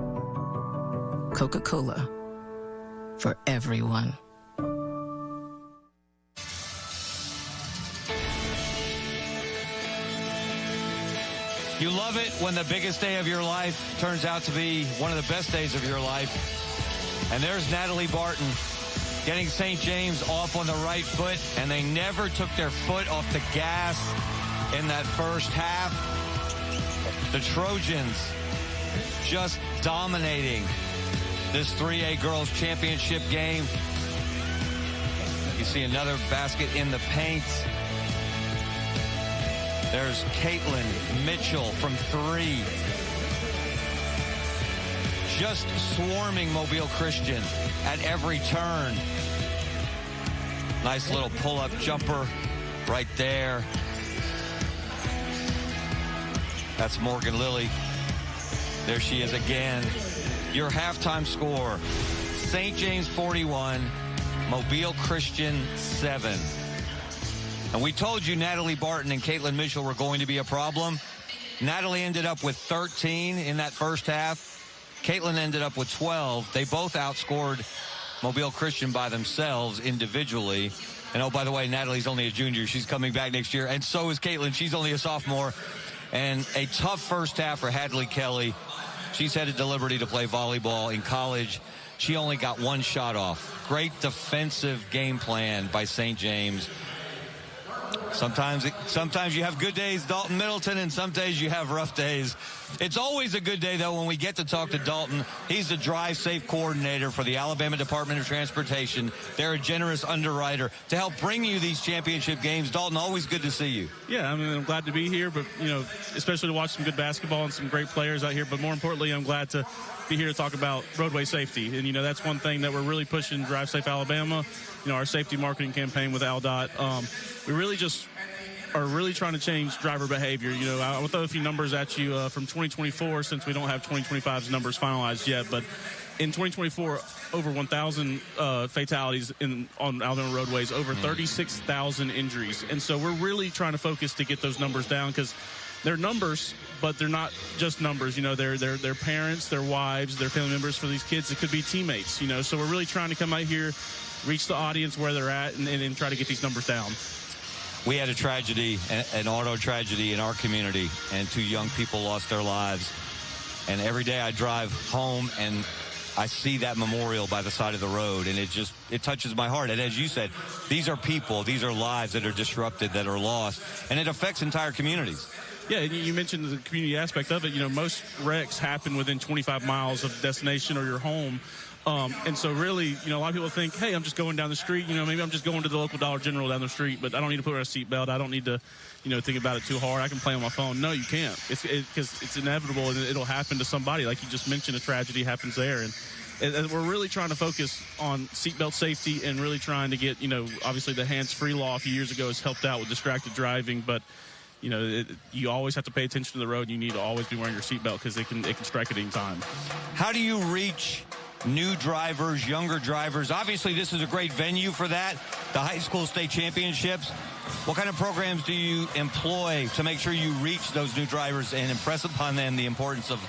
Coca-Cola. For everyone. You love it when the biggest day of your life turns out to be one of the best days of your life. And there's Natalie Barton getting St. James off on the right foot, and they never took their foot off the gas in that first half. The Trojans just dominating this 3A Girls Championship game. You see another basket in the paint. There's Caitlin Mitchell from 3. Just swarming Mobile Christian at every turn. Nice little pull-up jumper right there. That's Morgan Lilly. There she is again. Your halftime score, St. James 41, Mobile Christian 7. And we told you Natalie Barton and Caitlin Mitchell were going to be a problem. Natalie ended up with 13 in that first half. Caitlin ended up with 12. They both outscored Mobile Christian by themselves individually. And oh, by the way, Natalie's only a junior. She's coming back next year. And so is Caitlin. She's only a sophomore. And a tough first half for Hadley Kelly. She's headed to Liberty to play volleyball in college. She only got one shot off. Great defensive game plan by St. James. Sometimes you have good days, Dalton Middleton, and some days you have rough days. It's always a good day, though, when we get to talk to Dalton. He's the Drive Safe coordinator for the Alabama Department of Transportation. They're a generous underwriter to help bring you these championship games. Dalton, always good to see you. Yeah, I mean, I'm glad to be here, but, you know, especially to watch some good basketball and some great players out here. But more importantly, I'm glad to be here to talk about roadway safety. And, you know, that's one thing that we're really pushing Drive Safe Alabama, you know, our safety marketing campaign with ALDOT. We really just are really trying to change driver behavior. You know, I'll throw a few numbers at you from 2024, since we don't have 2025's numbers finalized yet. But in 2024, over 1,000 fatalities on Alabama roadways, over 36,000 injuries. And so we're really trying to focus to get those numbers down, because they're numbers, but they're not just numbers. You know, they're parents, their wives, their family members for these kids. It could be teammates, you know. So we're really trying to come out here, reach the audience where they're at, and try to get these numbers down. We had a tragedy, an auto tragedy in our community, and 2 young people lost their lives. And every day I drive home and I see that memorial by the side of the road, and it touches my heart. And as you said, these are people, these are lives that are disrupted, that are lost, and it affects entire communities. Yeah, and you mentioned the community aspect of it. You know, most wrecks happen within 25 miles of destination or your home. And so really, you know, a lot of people think, hey, I'm just going down the street. You know, maybe I'm just going to the local Dollar General down the street, but I don't need to put on a seatbelt. I don't need to, you know, think about it too hard. I can play on my phone. No, you can't. Because it's inevitable, and it'll happen to somebody. Like you just mentioned, a tragedy happens there. And we're really trying to focus on seatbelt safety and really trying to get, you know, obviously the hands-free law a few years ago has helped out with distracted driving, but you know, you always have to pay attention to the road. You need to always be wearing your seatbelt, because it can strike at any time. How do you reach new drivers, younger drivers? Obviously, this is a great venue for that, the high school state championships. What kind of programs do you employ to make sure you reach those new drivers and impress upon them the importance of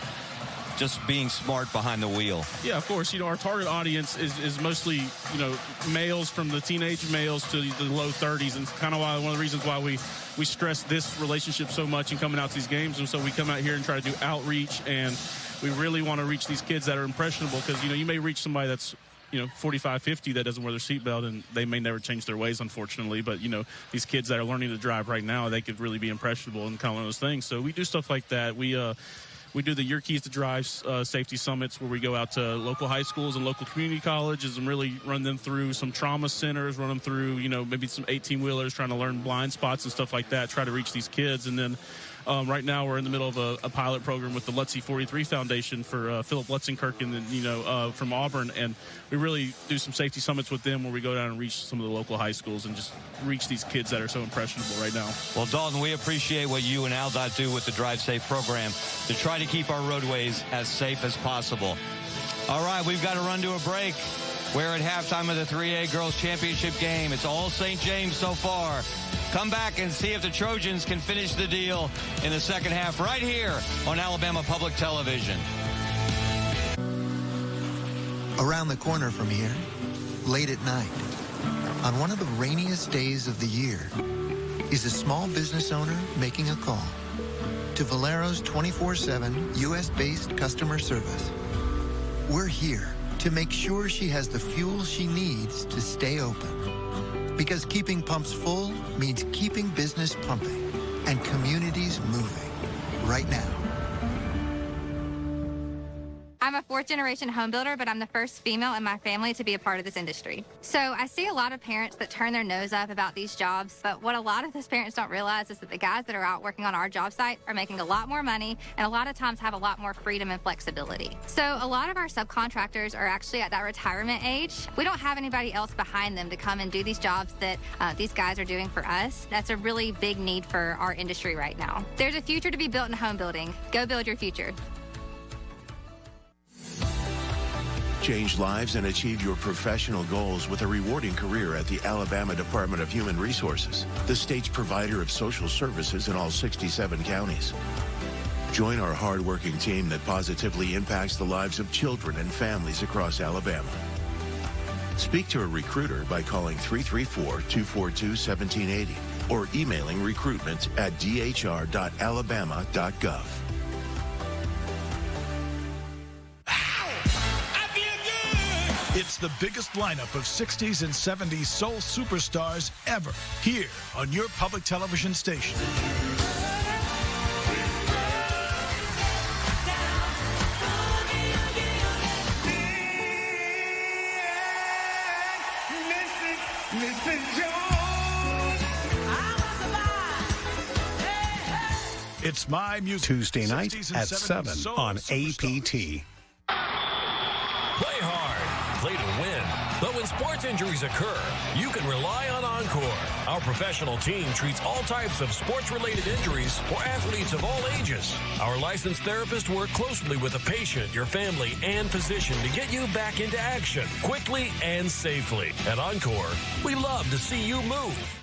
just being smart behind the wheel? Yeah, of course. You know, our target audience is mostly, you know, males from the teenage males to the low 30s, and kind of one of the reasons why we stress this relationship so much in coming out to these games. And so we come out here and try to do outreach, and we really want to reach these kids that are impressionable, because, you know, you may reach somebody that's, you know, 45, 50 that doesn't wear their seatbelt, and they may never change their ways, unfortunately. But, you know, these kids that are learning to drive right now, they could really be impressionable, and kind of one of those things. So we do stuff like that. We do the Your Keys to Drive safety summits, where we go out to local high schools and local community colleges and really run them through some trauma centers, run them through, you know, maybe some 18-wheelers trying to learn blind spots and stuff like that, try to reach these kids. And then right now we're in the middle of a pilot program with the Lutzy 43 Foundation for Philip Lutzenkirk, and you know, from Auburn, and we really do some safety summits with them where we go down and reach some of the local high schools and just reach these kids that are so impressionable right now. Well, Dalton, we appreciate what you and ALDOT do with the Drive Safe program to try to keep our roadways as safe as possible. All right, we've got to run to a break. We're at halftime of the 3A Girls Championship game. It's all St. James so far. Come back and see if the Trojans can finish the deal in the second half right here on Alabama Public Television. Around the corner from here, late at night, on one of the rainiest days of the year, is a small business owner making a call to Valero's 24/7 U.S.-based customer service. We're here to make sure she has the fuel she needs to stay open. Because keeping pumps full means keeping business pumping and communities moving right now. I'm a fourth-generation home builder, but I'm the first female in my family to be a part of this industry. So I see a lot of parents that turn their nose up about these jobs, but what a lot of those parents don't realize is that the guys that are out working on our job site are making a lot more money and a lot of times have a lot more freedom and flexibility. So a lot of our subcontractors are actually at that retirement age. We don't have anybody else behind them to come and do these jobs that these guys are doing for us. That's a really big need for our industry right now. There's a future to be built in home building. Go build your future. Change lives and achieve your professional goals with a rewarding career at the Alabama Department of Human Resources, the state's provider of social services in all 67 counties. Join our hardworking team that positively impacts the lives of children and families across Alabama. Speak to a recruiter by calling 334-242-1780 or emailing recruitment@dhr.alabama.gov. It's the biggest lineup of 60s and 70s soul superstars ever, here on your public television station. Mrs. Jones, It's My Music. Tuesday night 60s and at 70s 7 soul on superstars. APT. Play hard, play to win. But when sports injuries occur, you can rely on Encore. Our professional team treats all types of sports-related injuries for athletes of all ages. Our licensed therapists work closely with the patient, your family, and physician to get you back into action quickly and safely. At Encore, we love to see you move.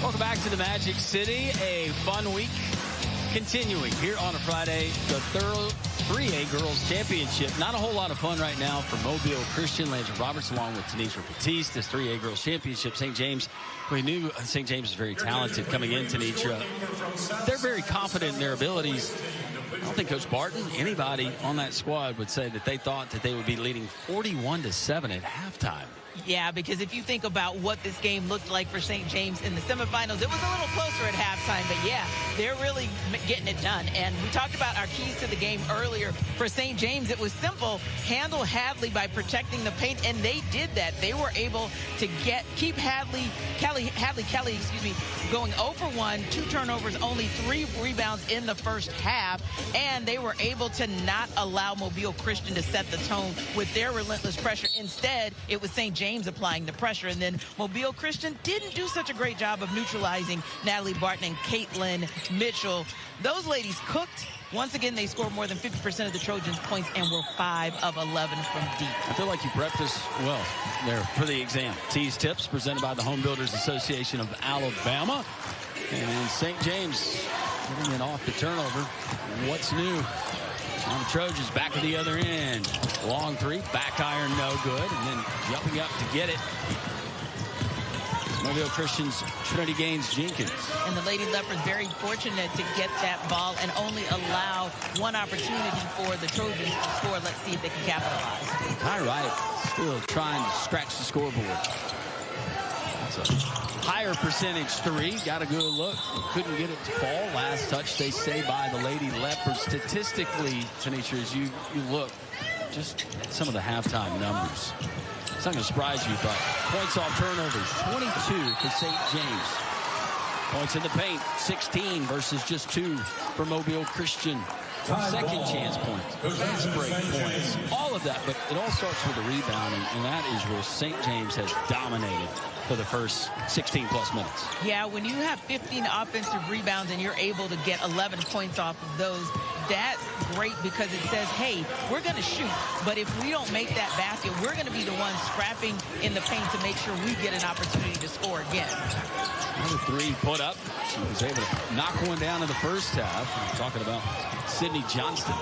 Welcome back to the Magic City. A fun week continuing here on a Friday. The 3A Girls Championship. Not a whole lot of fun right now for Mobile Christian. Landry Roberts along with Tanisha Batiste. This 3A Girls Championship. St. James, we knew St. James is very talented coming in, Tanisha. They're very confident in their abilities. I don't think Coach Barton, anybody on that squad would say that they thought that they would be leading 41-7 at halftime. Yeah, because if you think about what this game looked like for St. James in the semifinals, it was a little closer at halftime. But, yeah, they're really getting it done. And we talked about our keys to the game earlier. For St. James, it was simple. Handle Hadley by protecting the paint, and they did that. They were able to keep Hadley, going 0 for 1, 2 turnovers, only 3 rebounds in the first half. And they were able to not allow Mobile Christian to set the tone with their relentless pressure. Instead, it was St. James applying the pressure, and then Mobile Christian didn't do such a great job of neutralizing Natalie Barton and Caitlin Mitchell. Those ladies cooked. Once again, they scored more than 50% of the Trojans' points and were 5 of 11 from deep. I feel like you prepped us well there for the exam. Tease Tips presented by the Home Builders Association of Alabama. And St. James getting it off the turnover. What's new? On the Trojans, back to the other end. Long three, back iron, no good. And then jumping up to get it. Mobile Christian's Trinity Gaines Jenkins. And the Lady Leopards very fortunate to get that ball and only allow one opportunity for the Trojans to score. Let's see if they can capitalize. All right, still trying to scratch the scoreboard. That's a higher percentage three. Got a good look. Couldn't get it to fall. Last touch, they say, by the Lady Leopards. Statistically, Tanisha, as you look, just some of the halftime numbers. It's not going to surprise you, but points off turnovers, 22 for St. James. Points in the paint, 16 versus just 2 for Mobile Christian. Second chance points, fast break points, all of that, but it all starts with the rebounding, and that is where St. James has dominated for the first 16-plus minutes. Yeah, when you have 15 offensive rebounds and you're able to get 11 points off of those, that's great because it says, hey, we're going to shoot, but if we don't make that basket, we're going to be the ones scrapping in the paint to make sure we get an opportunity to score again. Another three put up. She was able to knock one down in the first half. I'm talking about Sydney Johnston.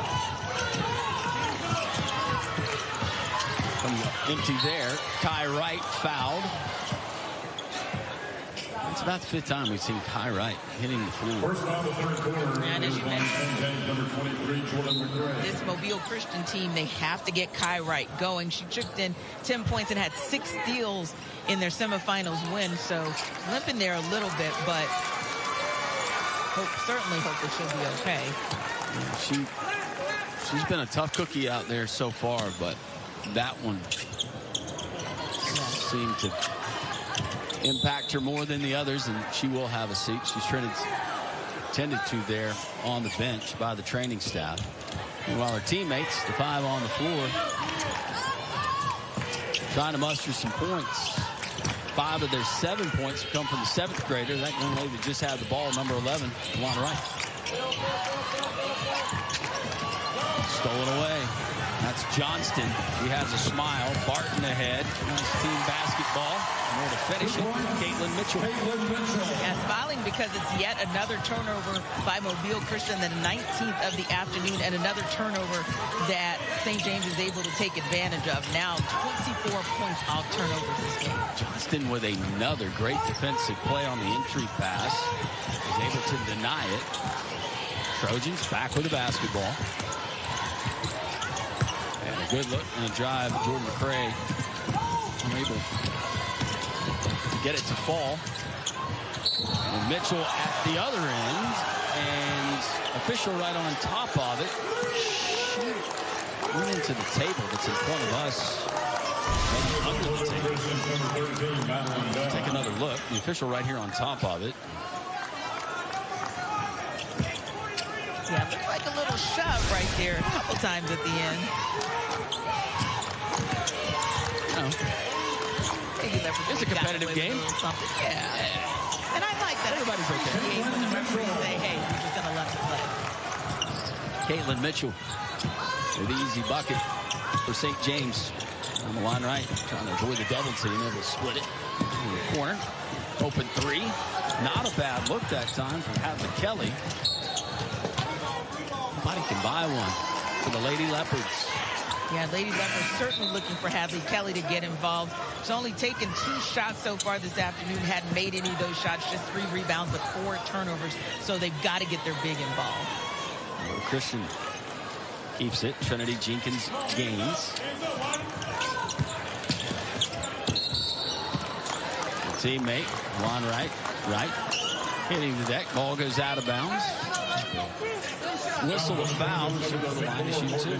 Empty there. Kai Wright fouled. It's about the 5th time we've seen Kai Wright hitting the floor. And as you mentioned, this Mobile Christian team, they have to get Kai Wright going. She chipped in 10 points and had 6 steals in their semifinals win. So limping there a little bit, but certainly hope that she'll be okay. Yeah, she's been a tough cookie out there so far, but that one seemed to impact her more than the others, and she will have a seat. She's tended to there on the bench by the training staff. Meanwhile, her teammates, the 5 on the floor, trying to muster some points. 5 of their 7 points have come from the 7th grader. That young lady just had the ball, number 11, Alana Wright. Stolen away. That's Johnston. He has a smile. Barton ahead. Nice team basketball. And there to finish it, Caitlin Mitchell. Yeah, smiling because it's yet another turnover by Mobile Christian, the 19th of the afternoon, and another turnover that St. James is able to take advantage of. Now 24 points off turnovers this game. Johnston with another great defensive play on the entry pass. Is able to deny it. Trojans back with the basketball. And a good look and a drive. Jordan McCray unable to get it to fall. And Mitchell at the other end, and official right on top of it. She went into the table that's in front of us. Maybe under the table. Take another look. The official right here on top of it. Yeah, looked like a little shove right there a couple times at the end. It's a competitive game. Yeah. And I like that. Everybody's okay. When the referees say, hey, we're just going to let them play. Caitlin Mitchell with the easy bucket for St. James. On the line right, trying to avoid the double team. Able to split it in the corner. Open three. Not a bad look that time from Hadley Kelly. Nobody can buy one for the Lady Leopards. Yeah, Lady Leopards certainly looking for Hadley Kelly to get involved. She's only taken 2 shots so far this afternoon. Hadn't made any of those shots. Just 3 rebounds, but 4 turnovers. So they've got to get their big involved. Christian keeps it. Trinity Jenkins gains. Teammate, Juan right, hitting the deck. Ball goes out of bounds. Whistle a foul. She'll go to the line to shoot 2.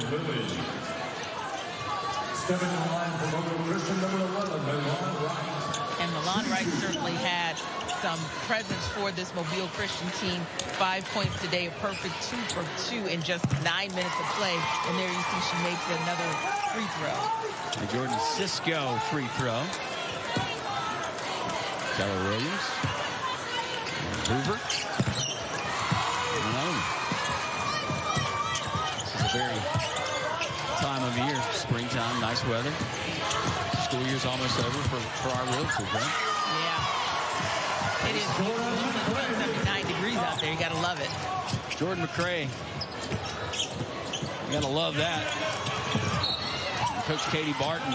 And Milan Wright certainly had some presence for this Mobile Christian team. 5 points today, a perfect 2 for 2 in just 9 minutes of play. And there you see she makes another free throw. And Jordan Cisco free throw. Keller Williams. Hoover. This is a very time of year. Springtime, nice weather. School year's almost over for our realtors, right? Yeah. It is 79 degrees out there. You got to love it. Jordan McCray. You got to love that. And Coach Katie Barton.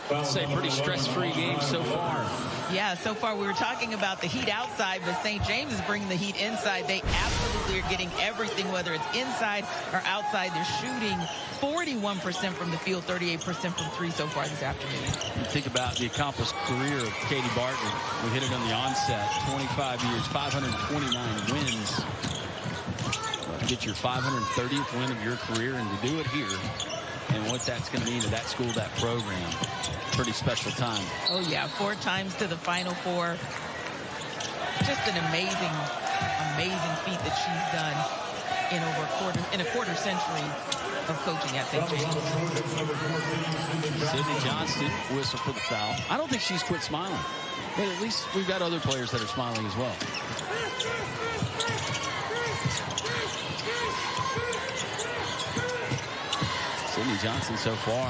I'd say pretty stress-free game so far. Yeah, so far we were talking about the heat outside, but St. James is bringing the heat inside. They absolutely are getting everything, whether it's inside or outside. They're shooting 41% from the field, 38% from 3 so far this afternoon. You think about the accomplished career of Katie Barton. We hit it on the onset. 25 years, 529 wins. To get your 530th win of your career and to do it here. And what that's going to mean to that school, that program. Pretty special time. Oh, yeah. 4 times to the Final Four. Just an amazing, amazing feat that she's done in a quarter century of coaching at St. James. Sydney Johnston, whistle for the foul. I don't think she's quit smiling. But at least we've got other players that are smiling as well. Sydney Johnson so far,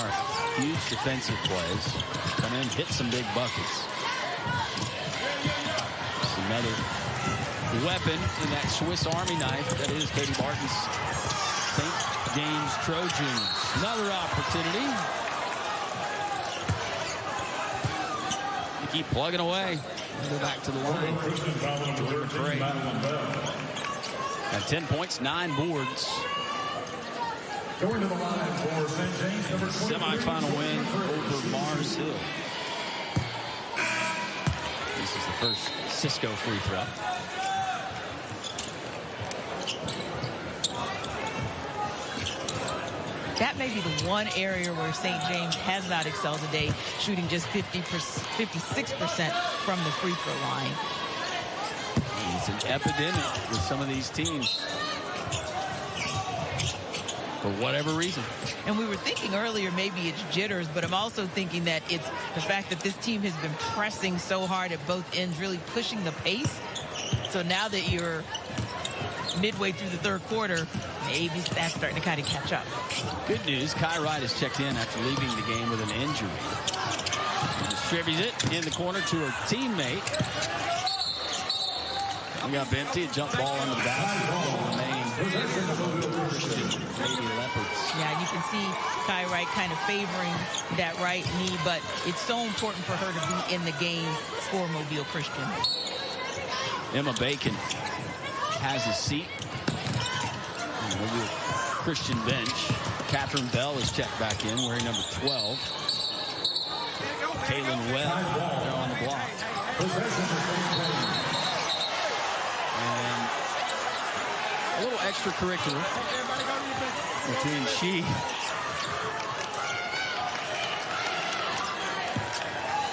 huge defensive plays. Come in, hit some big buckets. Just another weapon in that Swiss Army knife that is Katie Barton's St. James Trojans. Another opportunity. They keep plugging away. Go back to the line. Jordan McCray. At 10 points, 9 boards. Going to the line for St. James, number 23. Semifinal win over Mars Hill. This is the first Cisco free throw. That may be the one area where St. James has not excelled today, shooting just 56% from the free throw line. It's an epidemic with some of these teams. For whatever reason. And we were thinking earlier maybe it's jitters, but I'm also thinking that it's the fact that this team has been pressing so hard at both ends, really pushing the pace. So now that you're midway through the 3rd quarter, maybe that's starting to kind of catch up. Good news, Kai Wright has checked in after leaving the game with an injury. Distributes it in the corner to her teammate. We got Benty, a jump ball under the basket. Lady Leopards. Yeah, you can see Kai Wright kind of favoring that right knee, but it's so important for her to be in the game for Mobile Christian. Emma Bacon has a seat. Mobile Christian bench. Catherine Bell is checked back in, wearing number 12. Kaylin Webb on the block. And a little extracurricular between she.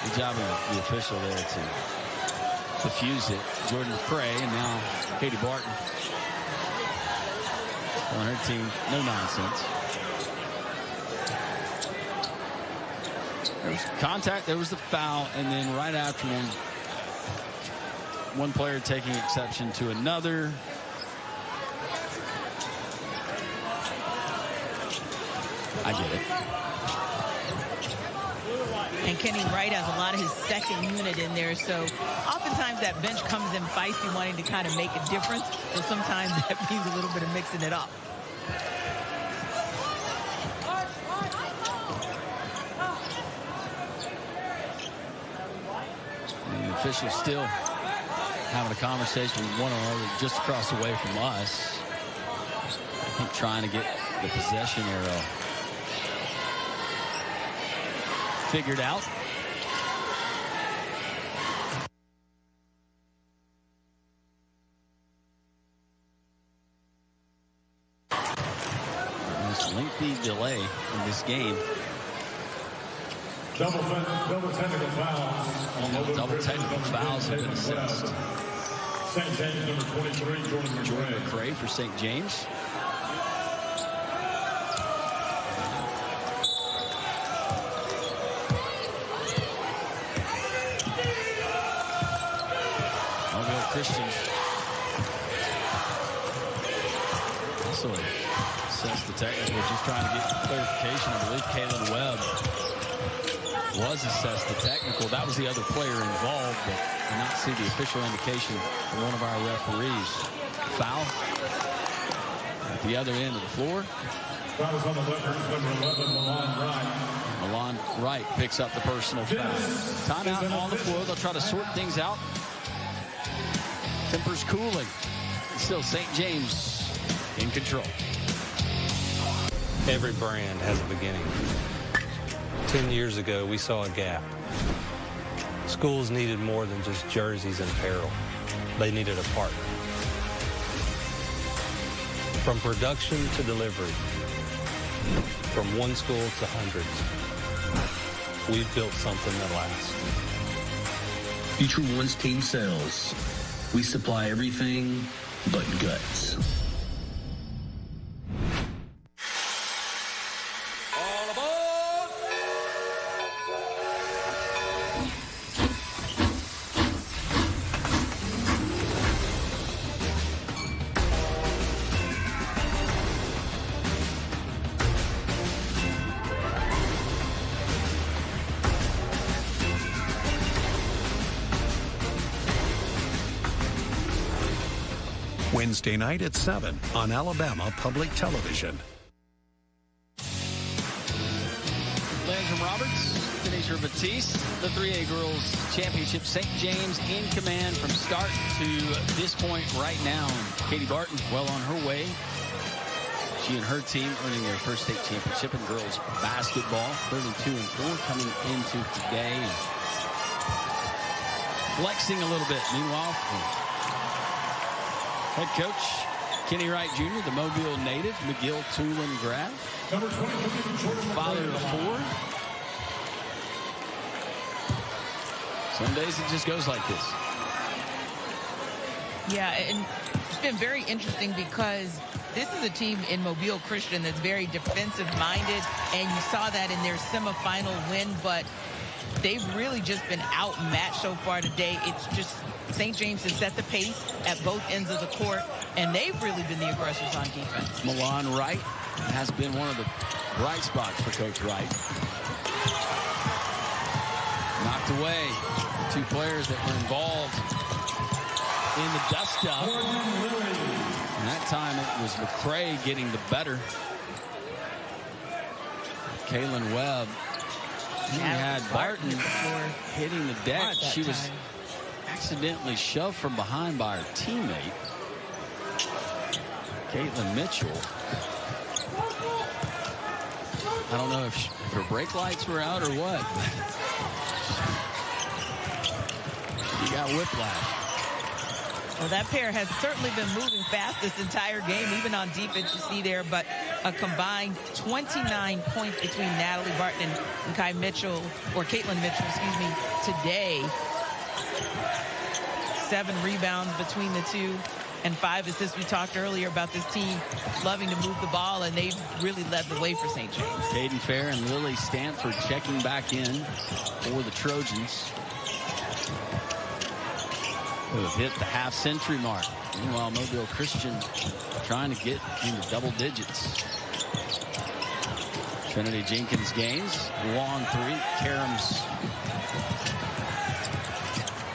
Good job of the official there to diffuse it. Jordan McCray and now Katie Barton on her team. No nonsense. There was contact, there was the foul, and then right after one player taking exception to another. I get it. And Kenny Wright has a lot of his second unit in there, so oftentimes that bench comes in feisty, wanting to kind of make a difference. So sometimes that means a little bit of mixing it up. And the officials still having a conversation with one another just across the way from us. I think trying to get the possession arrow figured out. This lengthy delay in this game. Double technical fouls. Double technical fouls have been assessed. St. James, number 23, Jordan McCray for St. James. Christian also assessed the technical, just trying to get clarification. I believe Kaylin Webb was assessed the technical. That was the other player involved, but did not see the official indication from one of our referees. Foul at the other end of the floor. Fouls on the Lakers, number 11, Milan Wright. Milan Wright picks up the personal foul. Timeout on the floor. They'll try to sort things out. Tempers cooling. Still St. James in control. Every brand has a beginning. 10 years ago, we saw a gap. Schools needed more than just jerseys and apparel. They needed a partner. From production to delivery, from one school to hundreds, we've built something that lasts. Future One's team sells. We supply everything but guts. All aboard! Wednesday night at 7 on Alabama Public Television. Landrum Roberts, Denisha Batiste, the 3A Girls Championship. St. James in command from start to this point right now. Katie Barton well on her way. She and her team earning their first state championship in girls basketball. 32-4 coming into today. Flexing a little bit. Meanwhile, head coach Kenny Wright Jr., the Mobile native, McGill Tulane grad. Number 23, father of 4. Some days it just goes like this. Yeah, and it's been very interesting because this is a team in Mobile Christian that's very defensive-minded, and you saw that in their semifinal win, but they've really just been outmatched so far today. It's just St. James has set the pace at both ends of the court, and they've really been the aggressors on defense. Milan Wright has been one of the bright spots for Coach Wright. Knocked away. The 2 players that were involved in the dust-up. And that time it was McCray getting the better. Kaylin Webb. He had Barton hitting the deck. She was accidentally shoved from behind by her teammate, Caitlin Mitchell. I don't know if her brake lights were out or what. got whiplash. Well, that pair has certainly been moving fast this entire game, even on defense, you see there, but a combined 29 points between Natalie Barton and Caitlin Mitchell, today. 7 rebounds between the two and 5 assists. We talked earlier about this team loving to move the ball, and they've really led the way for St. James. Caden Fair and Lily Stanford checking back in for the Trojans, who have hit the half-century mark. Meanwhile, Mobile Christian trying to get into double digits. Trinity Jenkins gains. Long three. Karams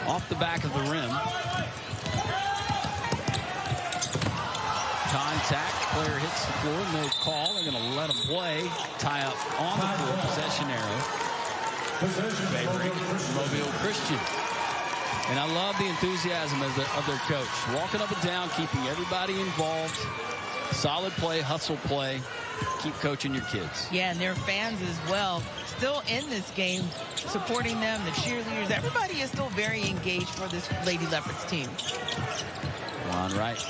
off the back of the rim. Contact. Player hits the floor. No call. They're going to let him play. Tie up on the floor. Possession arrow. Favoring Mobile Christian. And I love the enthusiasm of their coach. Walking up and down, keeping everybody involved. Solid play, hustle play. Keep coaching your kids. Yeah, and their fans as well. Still in this game, supporting them, the cheerleaders. Everybody is still very engaged for this Lady Leopards team. On right.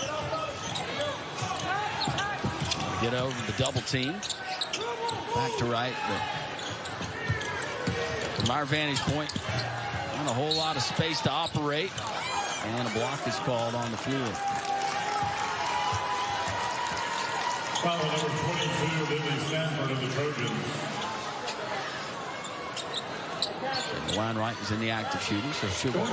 Get over the double team. Back to right. But from our vantage point, not a whole lot of space to operate. And a block is called on the floor. Foul number 22, Lily Stanford of the Trojans. The line right is in the active shooting, so she'll go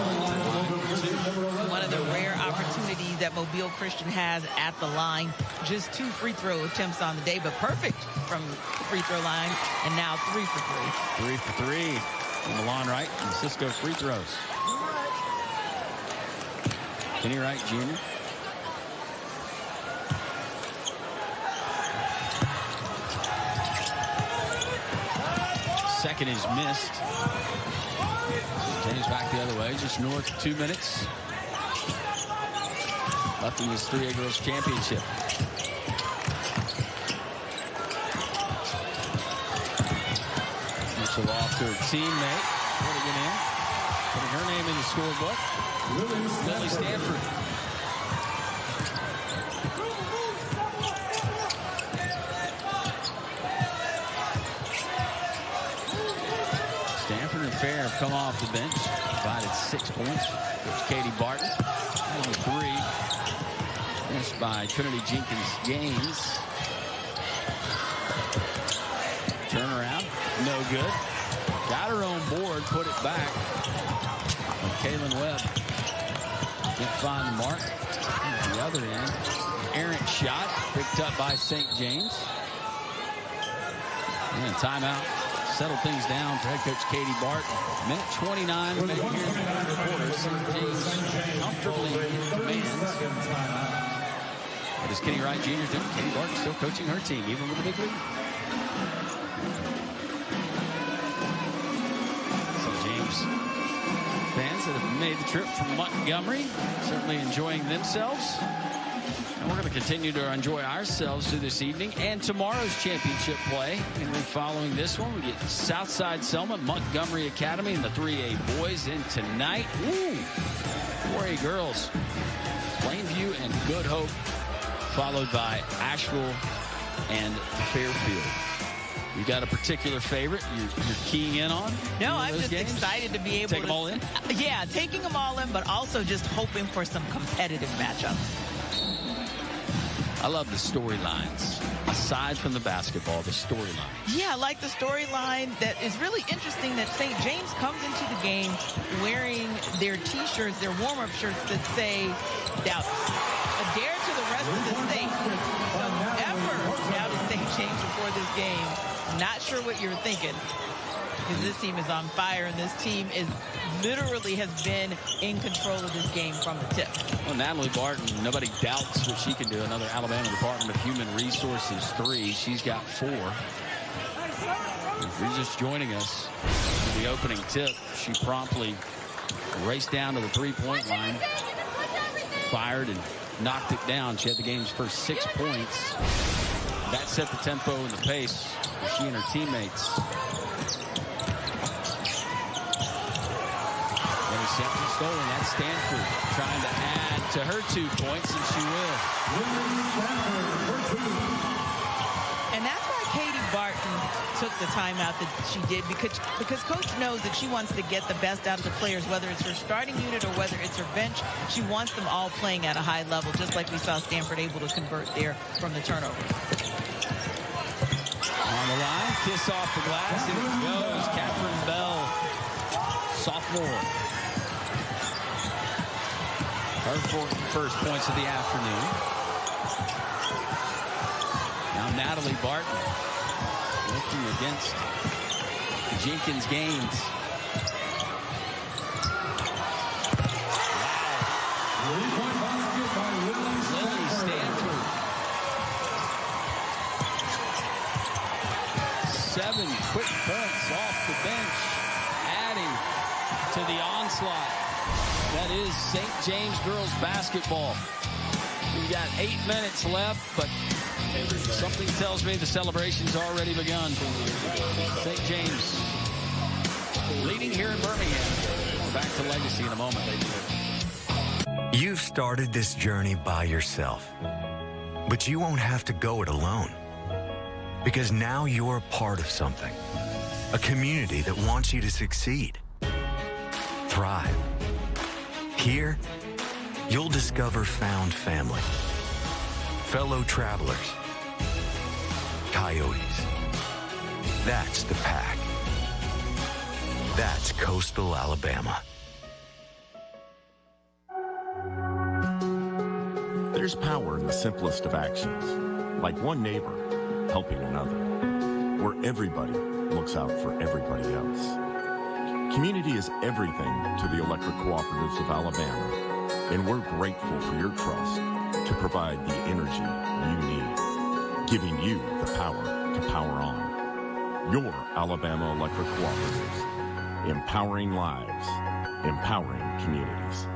one of the rare opportunities that Mobile Christian has at the line. Just 2 free throw attempts on the day, but perfect from the free throw line, and now 3 for 3. 3 for 3 from the line right, and Cisco free throws. Kenny Wright Jr. Second is missed. James back the other way, just north of 2 minutes left in this 3A Girls Championship. Mitchell off to her teammate, putting it in, putting her name in the scorebook. Lily Stanford. Stanford and Fair have come off the bench, provided 6 points. Coach Katie Barton, only 3. Finished by Trinity Jenkins Gaines. Turnaround, no good. Got her own board, put it back. And Kaylin Webb can't find the mark. At the other end, errant shot picked up by St. James. And timeout. Settle things down for head coach Katie Barton. Minute 29 remaining here in the third quarter. St. James comfortably in command. What does Kenny Wright Jr. do? Katie Barton still coaching her team, even with a big lead. St. James fans that have made the trip from Montgomery, certainly enjoying themselves. And we're going to continue to enjoy ourselves through this evening and tomorrow's championship play. And then following this one, we get Southside Selma, Montgomery Academy, and the 3A boys. And tonight, 4A girls, Plainview and Good Hope, followed by Asheville and Fairfield. You got a particular favorite you're keying in on? No, I'm just excited to be able to take them all in. Yeah, taking them all in, but also just hoping for some competitive matchups. I love the storylines. Aside from the basketball, the storyline. Yeah, I like the storyline that is really interesting that St. James comes into the game wearing their T-shirts, their warm-up shirts that say, doubt. A dare to the rest of the state. So whoever doubted St. James before this game, not sure what you're thinking. Because this team is on fire, and this team is literally has been in control of this game from the tip. Well, Natalie Barton, nobody doubts what she can do. Another Alabama Department of Human Resources 3. She's got 4. If you're just joining us in the opening tip, she promptly raced down to the three-point line, fired and knocked it down. She had the game's first 6 points. That set the tempo and the pace for she and her teammates. Interception stolen. That's Stanford trying to add to her 2 points, and she will. And that's why Katie Barton took the timeout that she did, because Coach knows that she wants to get the best out of the players, whether it's her starting unit or whether it's her bench. She wants them all playing at a high level, just like we saw Stanford able to convert there from the turnover. On the line, kiss off the glass, and it goes. Catherine Bell, sophomore. Her first points of the afternoon. Now Natalie Barton lifting against Jenkins Gaines. Lily Stanford. 7 quick points off the bench, adding to the onslaught. That is St. James girls basketball. We've got 8 minutes left, but something tells me the celebration's already begun. St. James leading here in Birmingham. Back to Legacy in a moment. You've started this journey by yourself, but you won't have to go it alone. Because now you're a part of something, a community that wants you to succeed, thrive. Here, you'll discover found family, fellow travelers, coyotes. That's the pack. That's coastal Alabama. There's power in the simplest of actions, like one neighbor helping another, where everybody looks out for everybody else. Community is everything to the electric cooperatives of Alabama, and we're grateful for your trust to provide the energy you need, giving you the power to power on. Your Alabama Electric Cooperatives, empowering lives, empowering communities.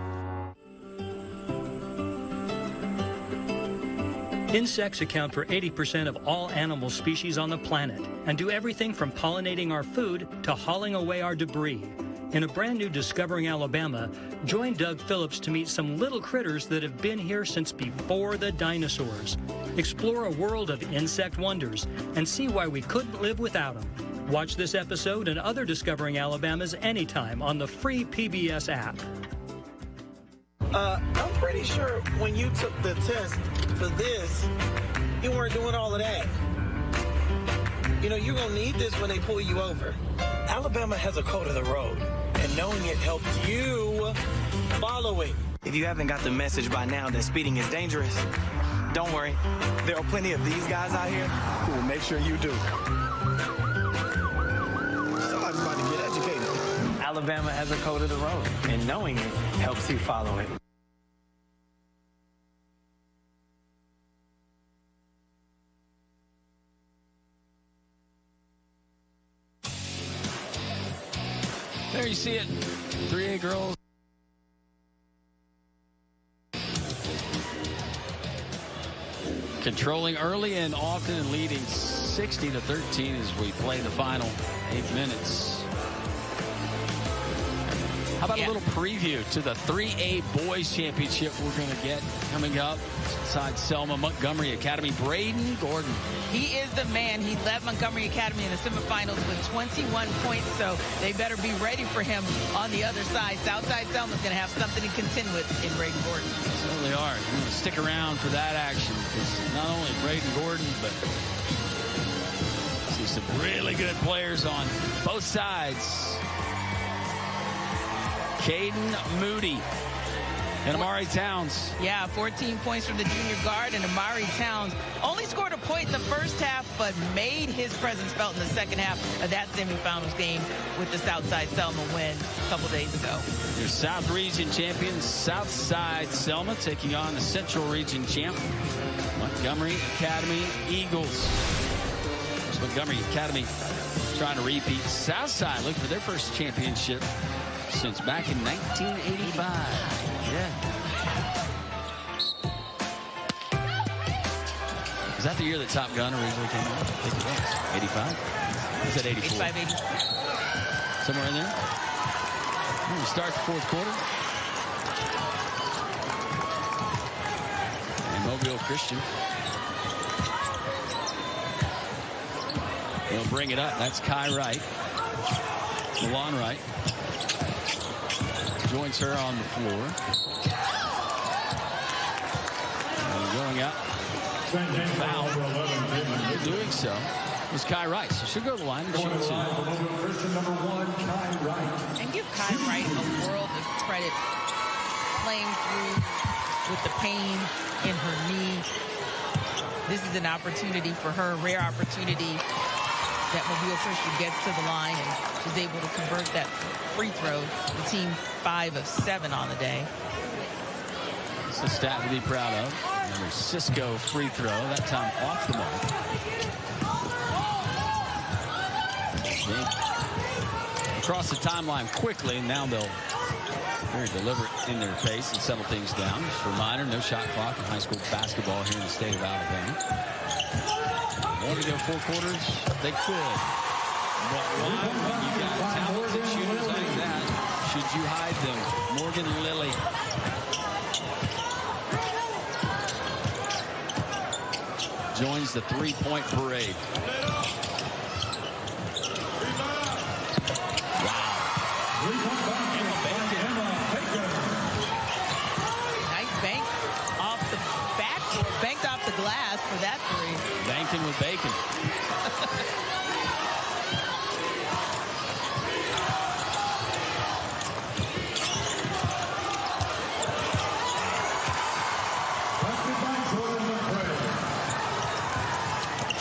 Insects account for 80% of all animal species on the planet and do everything from pollinating our food to hauling away our debris. In a brand new Discovering Alabama, join Doug Phillips to meet some little critters that have been here since before the dinosaurs. Explore a world of insect wonders and see why we couldn't live without them. Watch this episode and other Discovering Alabamas anytime on the free PBS app. I'm pretty sure when you took the test for this, you weren't doing all of that. You know, you're going to need this when they pull you over. Alabama has a code of the road, and knowing it helps you follow it. If you haven't got the message by now that speeding is dangerous, don't worry. There are plenty of these guys out here who will make sure you do. Somebody's about to get educated. Alabama has a code of the road, and knowing it helps you follow it. There you see it. 3A girls. Controlling early and often and leading 60-13 as we play the final 8 minutes. How about a little preview to the 3A Boys Championship we're going to get coming up inside Selma Montgomery Academy. Braden Gordon. He is the man. He led Montgomery Academy in the semifinals with 21 points, so they better be ready for him on the other side. Southside Selma's going to have something to contend with in Braden Gordon. Certainly are. We're going to stick around for that action because not only Braden Gordon, but see some really good players on both sides. Caden Moody and Amari Towns. Yeah, 14 points from the junior guard, and Amari Towns only scored a point in the first half, but made his presence felt in the second half of that semifinals game with the Southside Selma win a couple days ago. Your South Region champions, Southside Selma, taking on the Central Region champ, Montgomery Academy Eagles. Montgomery Academy trying to repeat. Southside looking for their first championship since back in 1985. Yeah. Is that the year that Top Gun originally came out? I think it was. 85? Was that 84? 85, 84. Somewhere in there? We start the fourth quarter. And Mobile Christian will bring it up. That's Kai Wright. Milan Wright joins her on the floor. And going up. Foul. Doing so was Kai Wright. So she'll go to the line and shoot two. And give Kai Wright a world of credit playing through with the pain in her knee. This is an opportunity for her, a rare opportunity that Mobile Christian gets to the line and she's able to convert that free throw. The team 5 of 7 on the day. It's a stat to be proud of. Another Cisco free throw, that time off the mark. Across the timeline quickly. Now they'll very deliberate in their pace and settle things down. Just a reminder, no shot clock in high school basketball here in the state of Alabama. Want to go 4 quarters? They could. But why, when you got talented shooters like that, should you hide them? Morgan Lilly. Joins the three-point parade. Nice bank off the backboard, banked off the glass for that three. Banking with bacon.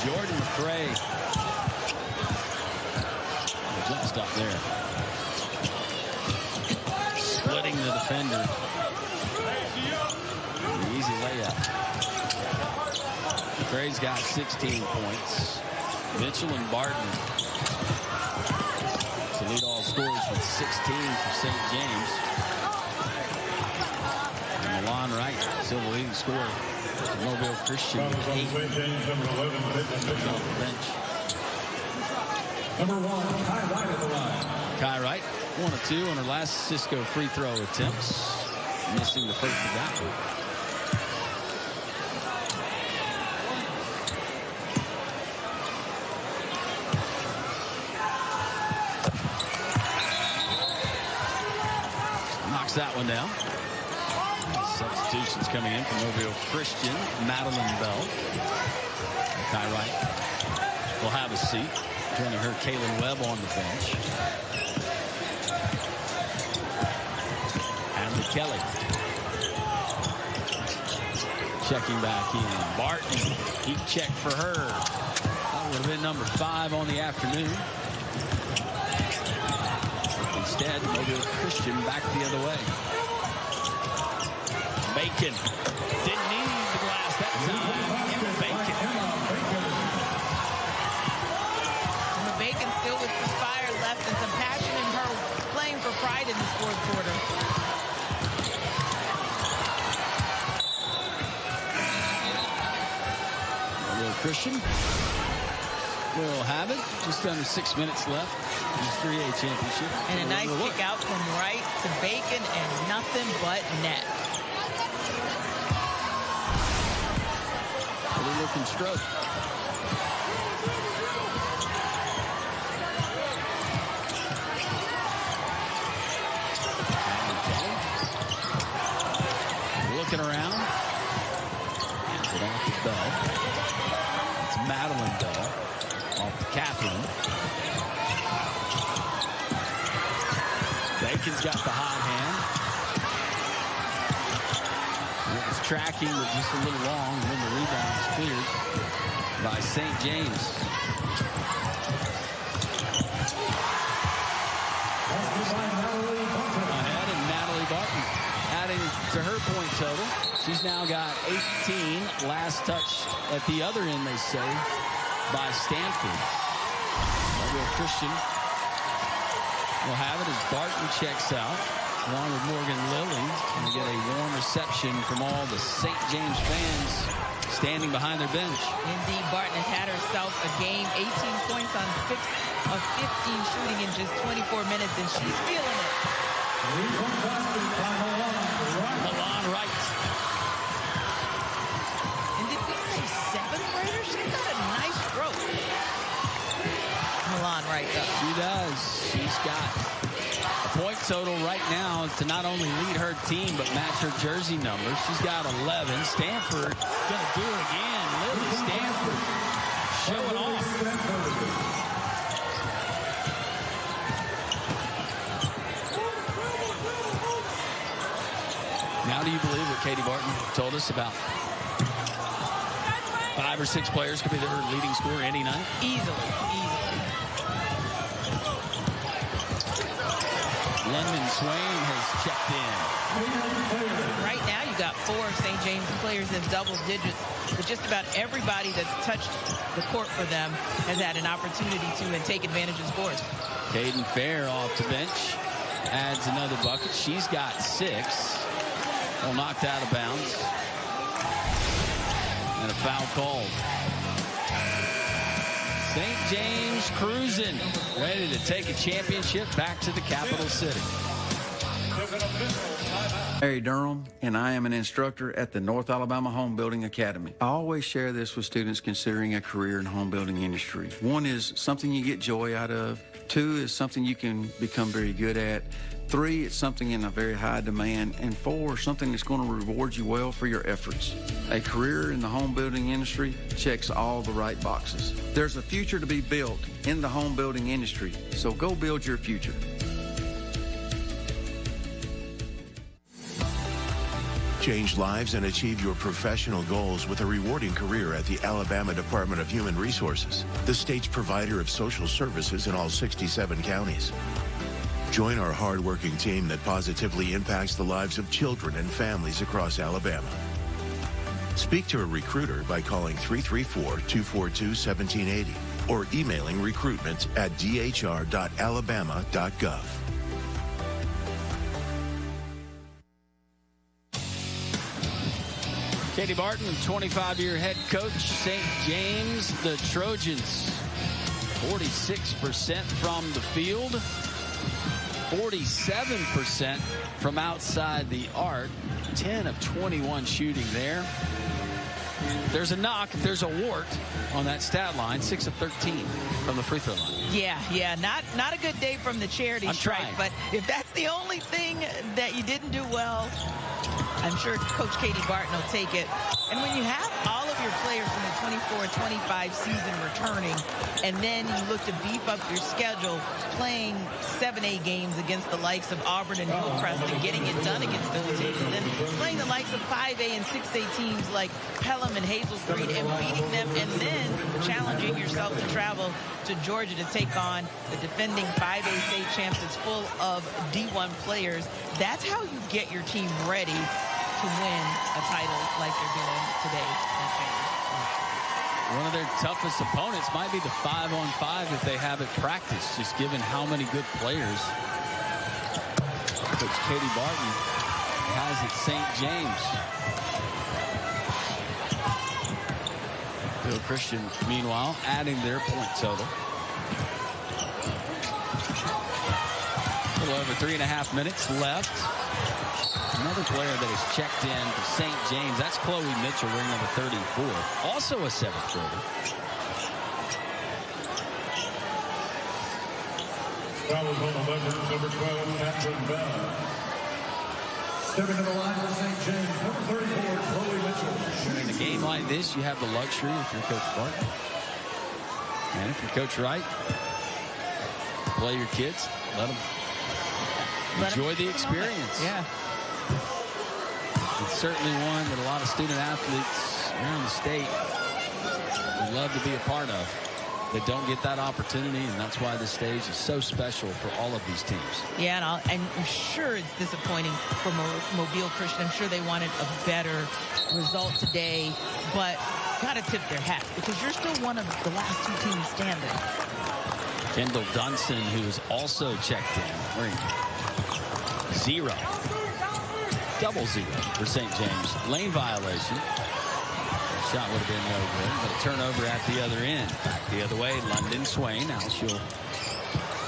Jordan McCray. Jump stop there. Splitting the defender. An easy layup. McCray's got 16 points. Mitchell and Barton to lead all scorers with 16 for St. James. And Milan Wright, still the leading scorer. Mobile Christian with 8. Off the bench. Number 1, Kai Wright at the line. Kai Wright, 1 of 2 on her last Cisco free throw attempts. Missing the first of that one. Knocks that one down. Substitutions coming in from Mobile Christian. Madeline Bell. Kai Wright will have a seat. Joining her, Kaylin Webb on the bench. Adley Kelly. Checking back in. Barton, heat check for her. That would have been number 5 on the afternoon. Instead, Mobile Christian back the other way. Bacon didn't need the glass that time. Emma Bacon. Emma Bacon still with some fire left and some passion in her, playing for pride in this fourth quarter. Mobile Christian will have it. Just under 6 minutes left in the 3A championship. And a nice kick out from Wright to Bacon and nothing but net. Looking stroke. Looking around. Hands it off to Bell. It's Madeline Bell. Off to Catherine. Bacon's got the hot hand. It's tracking, but just a little long. And then the rebound is cleared by St. James. Ahead, and Natalie Barton adding to her point total. She's now got 18. Last touch at the other end, they say, by Stanford. Mobile Christian will have it as Barton checks out. Along with Morgan Lilly, and we get a warm reception from all the St. James fans standing behind their bench. Indeed, Barton has had herself a game, 18 points on 6 of 15 shooting in just 24 minutes, and she's feeling it. Milan Wright. And did we say 7th grader? She's got a nice stroke. Milan Wright, though. She does. She's got a point total right now to not only lead her team, but match her jersey number. She's got 11. Stanford going to do it again. Lily Stanford showing off. Now do you believe what Katie Barton told us about 5 or 6 players could be their leading scorer any night? Easily. London Swain has checked in. Right now, you got 4 of St. James players in double digits, but just about everybody that's touched the court for them has had an opportunity to and take advantage of scores. Caden Fair off the bench adds another bucket. She's got 6. Well, knocked out of bounds. And a foul called. St. James cruising, ready to take a championship back to the capital city. Harry Durham, and I am an instructor at the North Alabama Home Building Academy. I always share this with students considering a career in the home building industry. 1 is something you get joy out of. 2 is something you can become very good at. 3, it's something in a very high demand. And 4, something that's going to reward you well for your efforts. A career in the home building industry checks all the right boxes. There's a future to be built in the home building industry, so go build your future. Change lives and achieve your professional goals with a rewarding career at the Alabama Department of Human Resources, the state's provider of social services in all 67 counties. Join our hardworking team that positively impacts the lives of children and families across Alabama. Speak to a recruiter by calling 334-242-1780 or emailing recruitment@dhr.alabama.gov. Katie Barton, 25-year head coach, St. James, the Trojans. 46% from the field. 47% from outside the arc. 10 of 21 shooting there. There's a knock, there's a wart on that stat line. 6 of 13 from the free throw line. Yeah, not a good day from the charity strike. Trying. But if that's the only thing that you didn't do well, I'm sure Coach Katie Barton will take it. And when you have all of your players from the 24-25 season returning, and then you look to beef up your schedule, playing 7A games against the likes of Auburn and Hillcrest and getting it done against those teams, and then playing the likes of 5A and 6A teams like Pelham and Hazel Green and beating them, and then challenging yourself to travel to Georgia to take on the defending 5A state champs that's full of D1 players. That's how you get your team ready to win a title like they're doing today. One of their toughest opponents might be the 5-on-5 if they have it practiced, just given how many good players Coach Katie Barton has at St. James. Bill Christian, meanwhile, adding their point total. A little over 3.5 minutes left. Another player that has checked in for St. James. That's Chloe Mitchell, wearing number 34. Also a 7th grader. Foul is on the left, number 12, Catherine Bell. Stepping to the line for St. James, number 34, Chloe Mitchell. In a game like this, you have the luxury if you're Coach Barton. And if you're Coach Wright, play your kids, let them enjoy the experience. Yeah. It's certainly one that a lot of student athletes around the state would love to be a part of. They don't get that opportunity, and that's why this stage is so special for all of these teams. Yeah, and I'm sure it's disappointing for Mobile Christian. I'm sure they wanted a better result today, but got to tip their hat because you're still one of the last 2 teams standing. Kendall Dunson, who is also checked in, wearing 0. Double 0 for St. James. Lane violation. Shot would have been no good, but a turnover at the other end. Back the other way, London Swain. Now she'll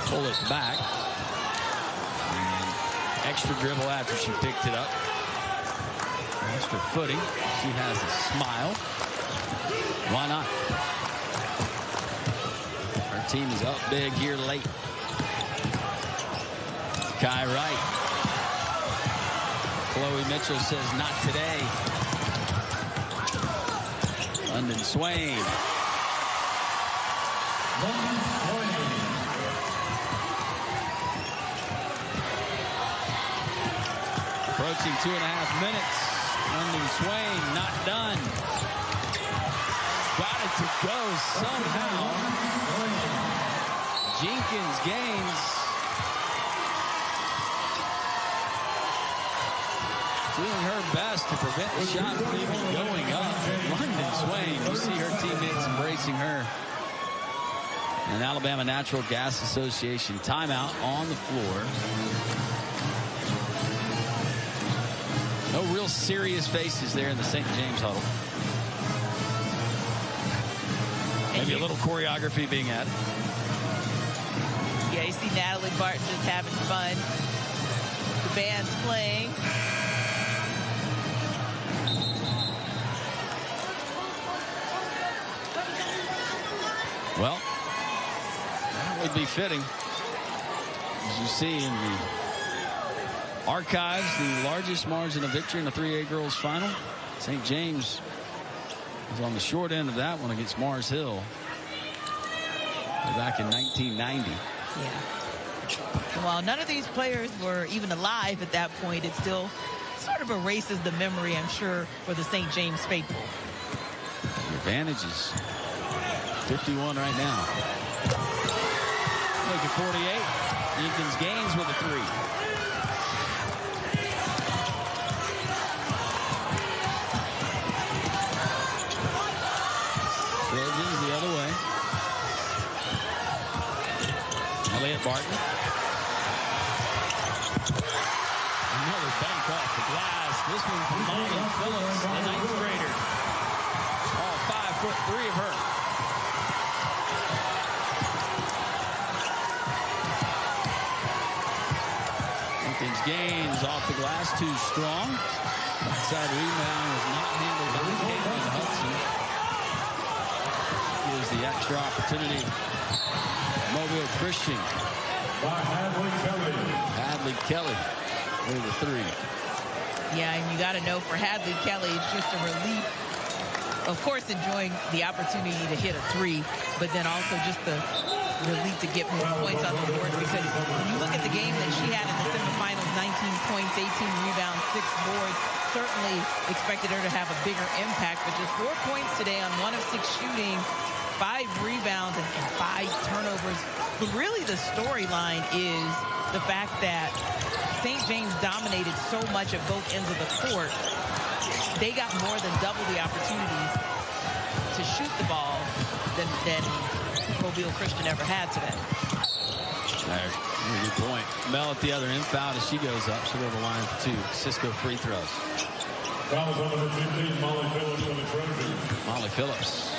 pull it back. And extra dribble after she picked it up. Lost her footing. She has a smile. Why not? Her team is up big here late. Kai Wright. Chloe Mitchell says not today. London Swain. Approaching 2.5 minutes. London Swain not done. Got it to go somehow. Jenkins gains. Doing her best to prevent the shot from even going up. London Swain, you see her teammates embracing her. An Alabama Natural Gas Association timeout on the floor. No real serious faces there in the St. James huddle. Maybe a little choreography being added. Yeah, you see Natalie Barton just having fun. The band's playing. Well, that would be fitting. As you see in the archives, the largest margin of victory in the 3A girls final. St. James was on the short end of that one against Mars Hill back in 1990. Yeah. While none of these players were even alive at that point, it still sort of erases the memory, I'm sure, for the St. James faithful. The advantage is 51 right now. Look at 48. Jenkins gains with a 3. Trojans the other way. Elliott Barton. Another bank off the glass. This one from Molly Phillips, the 9th grader. All 5'3" of her. Jenkins gains off the glass, too strong. Outside rebound was not handled by Caitlin Hudson. Gives the extra opportunity. Mobile Christian. By Hadley Kelly. Hadley Kelly with a 3. Yeah, and you got to know for Hadley Kelly, it's just a relief. Of course, enjoying the opportunity to hit a 3, but then also just the relief to get more points on the board, because when you look at the game that she had in the semifinals, 19 points, 18 rebounds, 6 boards, certainly expected her to have a bigger impact, but just 4 points today on 1 of 6 shooting, 5 rebounds and 5 turnovers. But really the storyline is the fact that St. James dominated so much at both ends of the court. They got more than double the opportunities to shoot the ball than Mobile Christian ever had today. Good point. Mel at the other end fouled as she goes up. She'll go to the line for 2. Cisco free throws. Fouls on number 15, Molly Phillips on the Trojans. Molly Phillips.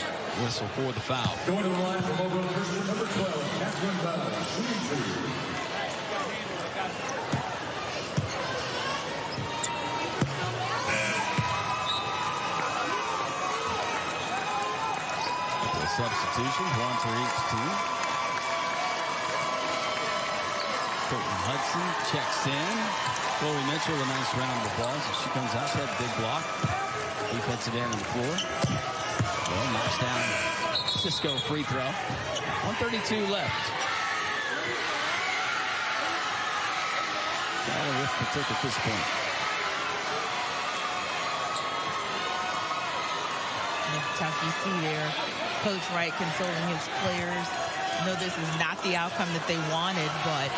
Whistle for the foul. Going to the line for Mobile Christian, number 12, Catherine Bell, shooting 2. Substitutions, 1 for each team. Caitlin Hudson checks in. Chloe Mitchell, a nice round of applause as she comes out. She had a big block. Defensive end on the floor. Well, knocks down Cisco free throw. 1:32 left. Got a arithmetic at this point. You see there, Coach Wright consoling his players. I know this is not the outcome that they wanted, but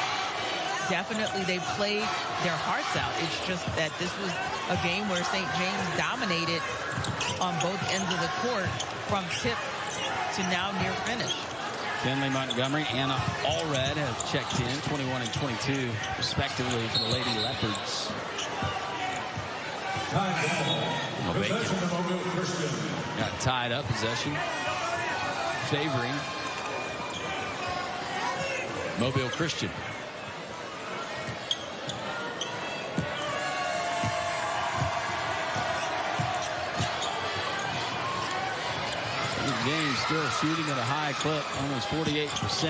definitely they played their hearts out. It's just that this was a game where St. James dominated on both ends of the court from tip to now near finish. Finley Montgomery, Anna Allred have checked in, 21 and 22, respectively, for the Lady Leopards. Possession of Mobile Christian. Got tied up, possession favoring Mobile Christian. Still shooting at a high clip, almost 48%.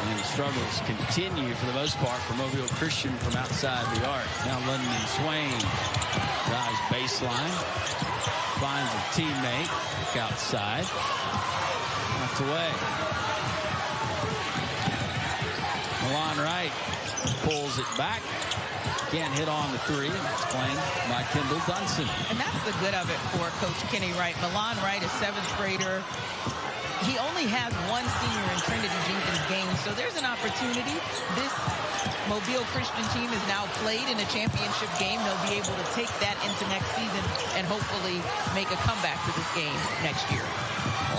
And the struggles continue for the most part for Mobile Christian from outside the arc. Now London Swain drives baseline, finds a teammate, look outside, knocked away. Milan Wright pulls it back. Can't hit on the three. It's claimed by Kendall Dunson. And that's the good of it for Coach Kenny Wright. Milan Wright is 7th grader. He only has one senior in Trinity Jenkins game, so there's an opportunity. This Mobile Christian team has now played in a championship game. They'll be able to take that into next season and hopefully make a comeback to this game next year.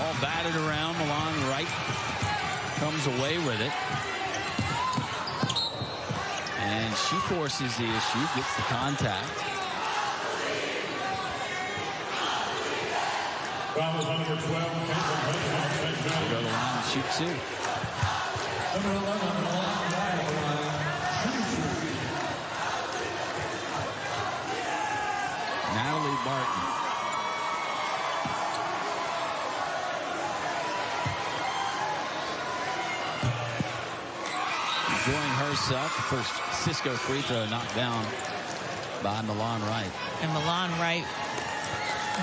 All batted around. Milan Wright comes away with it. And she forces the issue, gets the contact. Foul is on number 12. They go to the line and shoot two. Number 11, Natalie Barton. Enjoying herself. The first Cisco free throw knocked down by Milan Wright. And Milan Wright,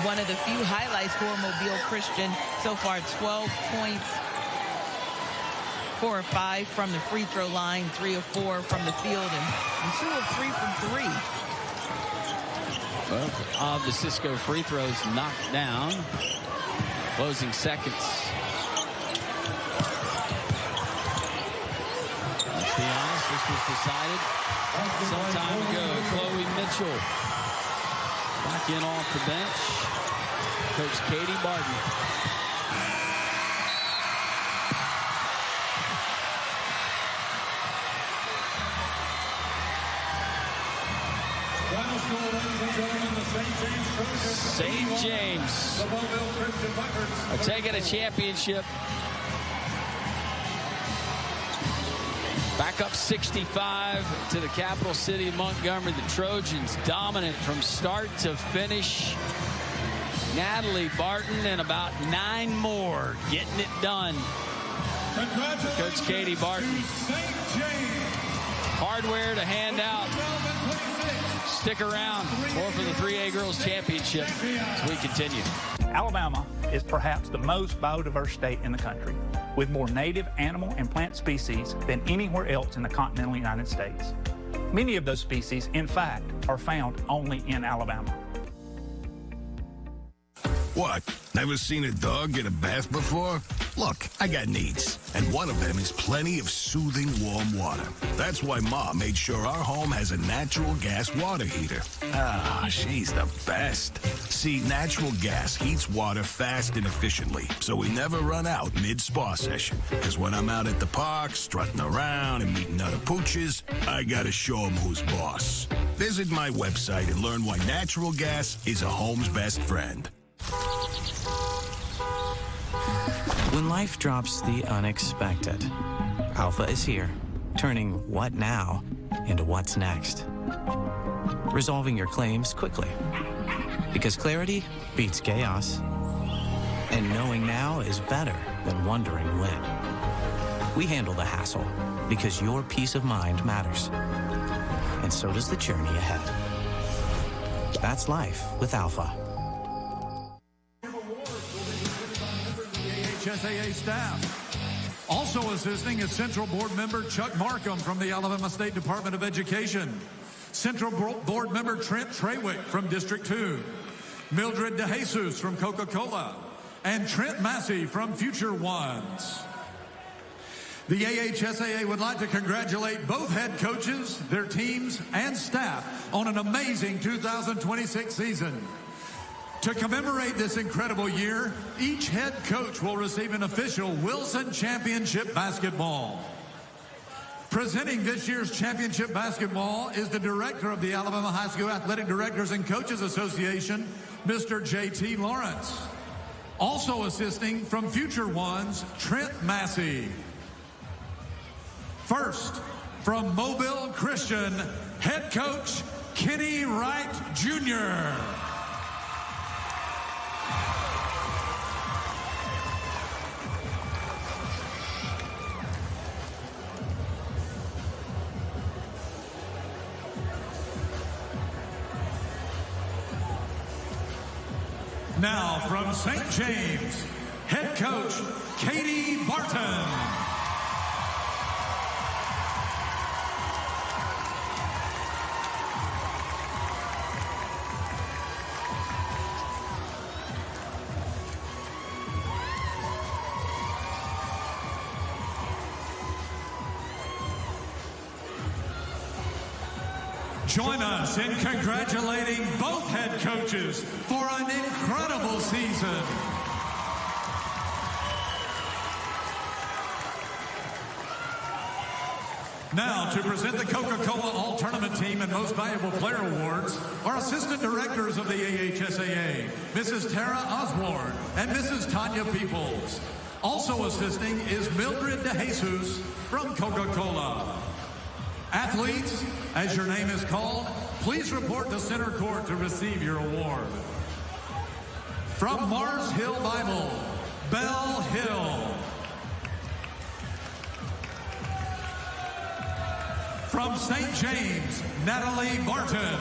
one of the few highlights for Mobile Christian so far, 12 points, 4 of 5 from the free throw line, 3 of 4 from the field, and 2 of 3 from 3. Both of the Cisco free throws knocked down. Closing seconds. Let's be honest, this was decided some time ago. Chloe Mitchell back in off the bench. Coach Katie Barton. St. James are taking a championship. Back up 65 to the capital city of Montgomery. The Trojans dominant from start to finish. Natalie Barton and about 9 more getting it done. Coach Katie Barton. Hardware to hand out. Stick around. More for the 3A Girls Championship as we continue. Alabama is perhaps the most biodiverse state in the country, with more native animal and plant species than anywhere else in the continental United States. Many of those species, in fact, are found only in Alabama. What? Never seen a dog get a bath before? Look, I got needs, and one of them is plenty of soothing warm water. That's why Ma made sure our home has a natural gas water heater. Ah, she's the best. See, natural gas heats water fast and efficiently, so we never run out mid-spa session. Because when I'm out at the park, strutting around and meeting other pooches, I gotta show them who's boss. Visit my website and learn why natural gas is a home's best friend. When life drops the unexpected, Alpha is here, turning what now into what's next. Resolving your claims quickly, because clarity beats chaos, and knowing now is better than wondering when. We handle the hassle, because your peace of mind matters, and so does the journey ahead. That's life with Alpha. AHSAA staff. Also assisting is Central Board member Chuck Markham from the Alabama State Department of Education. Central Board member Trent Trawick from District 2. Mildred DeJesus from Coca-Cola. And Trent Massey from Future Ones. The AHSAA would like to congratulate both head coaches, their teams, and staff on an amazing 2026 season. To commemorate this incredible year, each head coach will receive an official Wilson Championship basketball. Presenting this year's championship basketball is the director of the Alabama High School Athletic Directors and Coaches Association, Mr. J.T. Lawrence. Also assisting from Future Ones, Trent Massey. First, from Mobile Christian, head coach Kenny Wright, Jr. Now from St. James, head coach Katie Barton. Join us in congratulating both head coaches for an incredible season. Now, to present the Coca-Cola All-Tournament Team and Most Valuable Player Awards, our Assistant Directors of the AHSAA, Mrs. Tara Osborne and Mrs. Tanya Peoples. Also assisting is Mildred DeJesus from Coca-Cola. Athletes, as your name is called, please report to center court to receive your award. From Mars Hill Bible, Bell Hill. From St. James, Natalie Barton.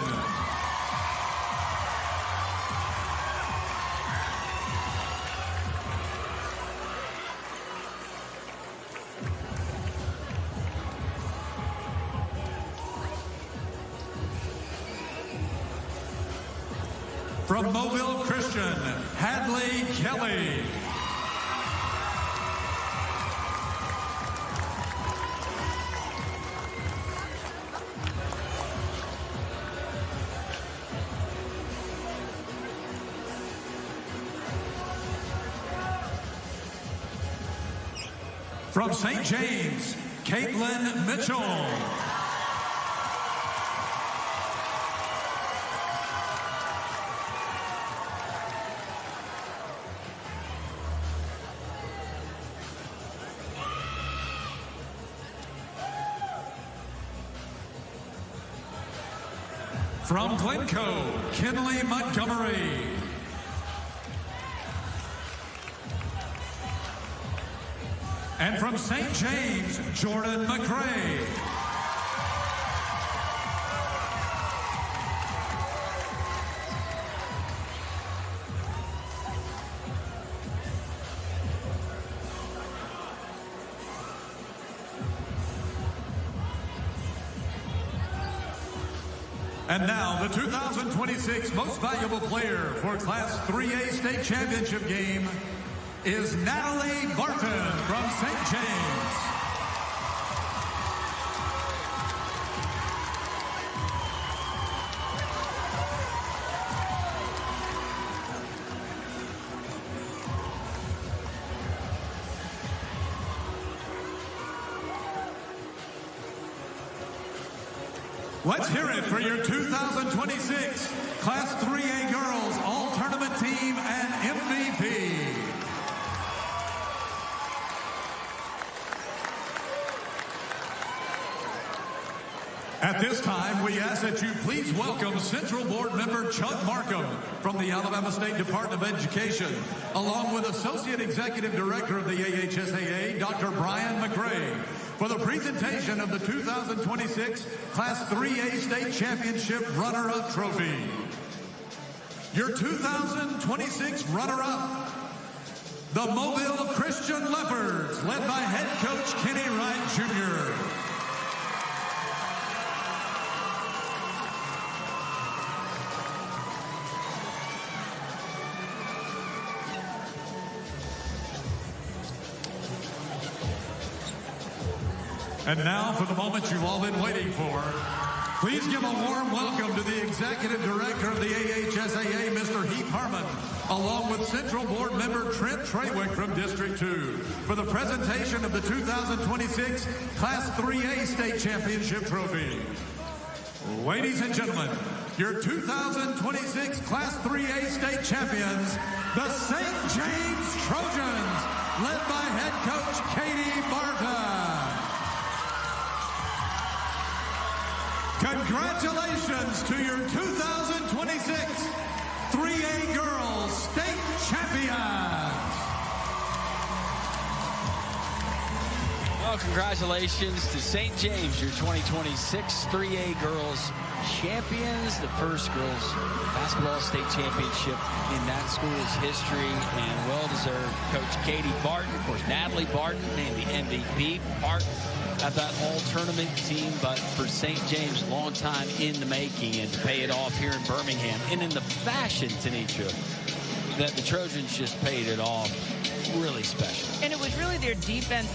From Mobile Christian, Hadley Kelly. From St. James, Caitlin Mitchell. From Glencoe, Kinley Montgomery. And from St. James, Jordan McCray. And now, the 2026 Most Valuable Player for Class 3A State Championship game is Natalie Barton from St. James. Let's hear it for your 2026 Class 3A Girls All-Tournament Team and MVP. At this time, we ask that you please welcome Central Board Member Chuck Markham from the Alabama State Department of Education, along with Associate Executive Director of the AHSAA, Dr. Brian McRae, for the presentation of the 2026 Class 3A State Championship Runner-Up Trophy. Your 2026 runner-up, the Mobile Christian Leopards, led by head coach Kenny Wright Jr. And now for the moment you've all been waiting for. Please give a warm welcome to the Executive Director of the AHSAA, Mr. Heath Harmon, along with Central Board Member Trent Trawick from District 2, for the presentation of the 2026 Class 3A State Championship Trophy. Ladies and gentlemen, your 2026 Class 3A State Champions, the St. James Trojans, led by head coach Katie Barton. Congratulations to your 2026 3A Girls State Champions. Well, congratulations to St. James, your 2026 3A Girls champions, the first girls basketball state championship in that school's history, and well-deserved. Coach Katie Barton, of course, Natalie Barton named the MVP. Barton got that all-tournament team, but for St. James, long time in the making, and to pay it off here in Birmingham. And in the fashion, Tanisha, that the Trojans just paid it off, really special. And it was really their defense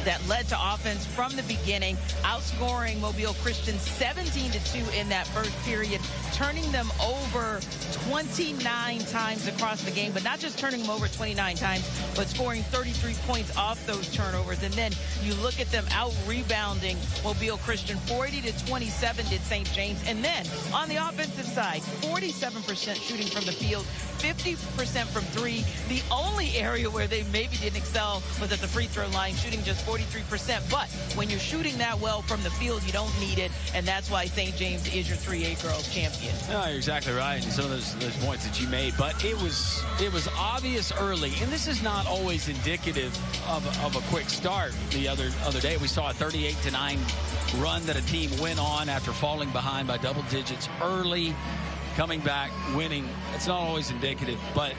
that led to offense from the beginning, outscoring Mobile Christian 17-2 in that first period, turning them over 29 times across the game, but not just turning them over 29 times, but scoring 33 points off those turnovers. And then you look at them out-rebounding Mobile Christian, 40-27 did St. James. And then on the offensive side, 47% shooting from the field, 50% from three. The only area where they maybe didn't excel was at the free throw line, shooting just 43%. But when you're shooting that well from the field, you don't need it, and that's why St. James is your 3A girls champion. No, you're exactly right. And some of those points that you made, but it was obvious early, and this is not always indicative of a quick start. The other day, we saw a 38-9 run that a team went on after falling behind by double digits early, coming back, winning. It's not always indicative, but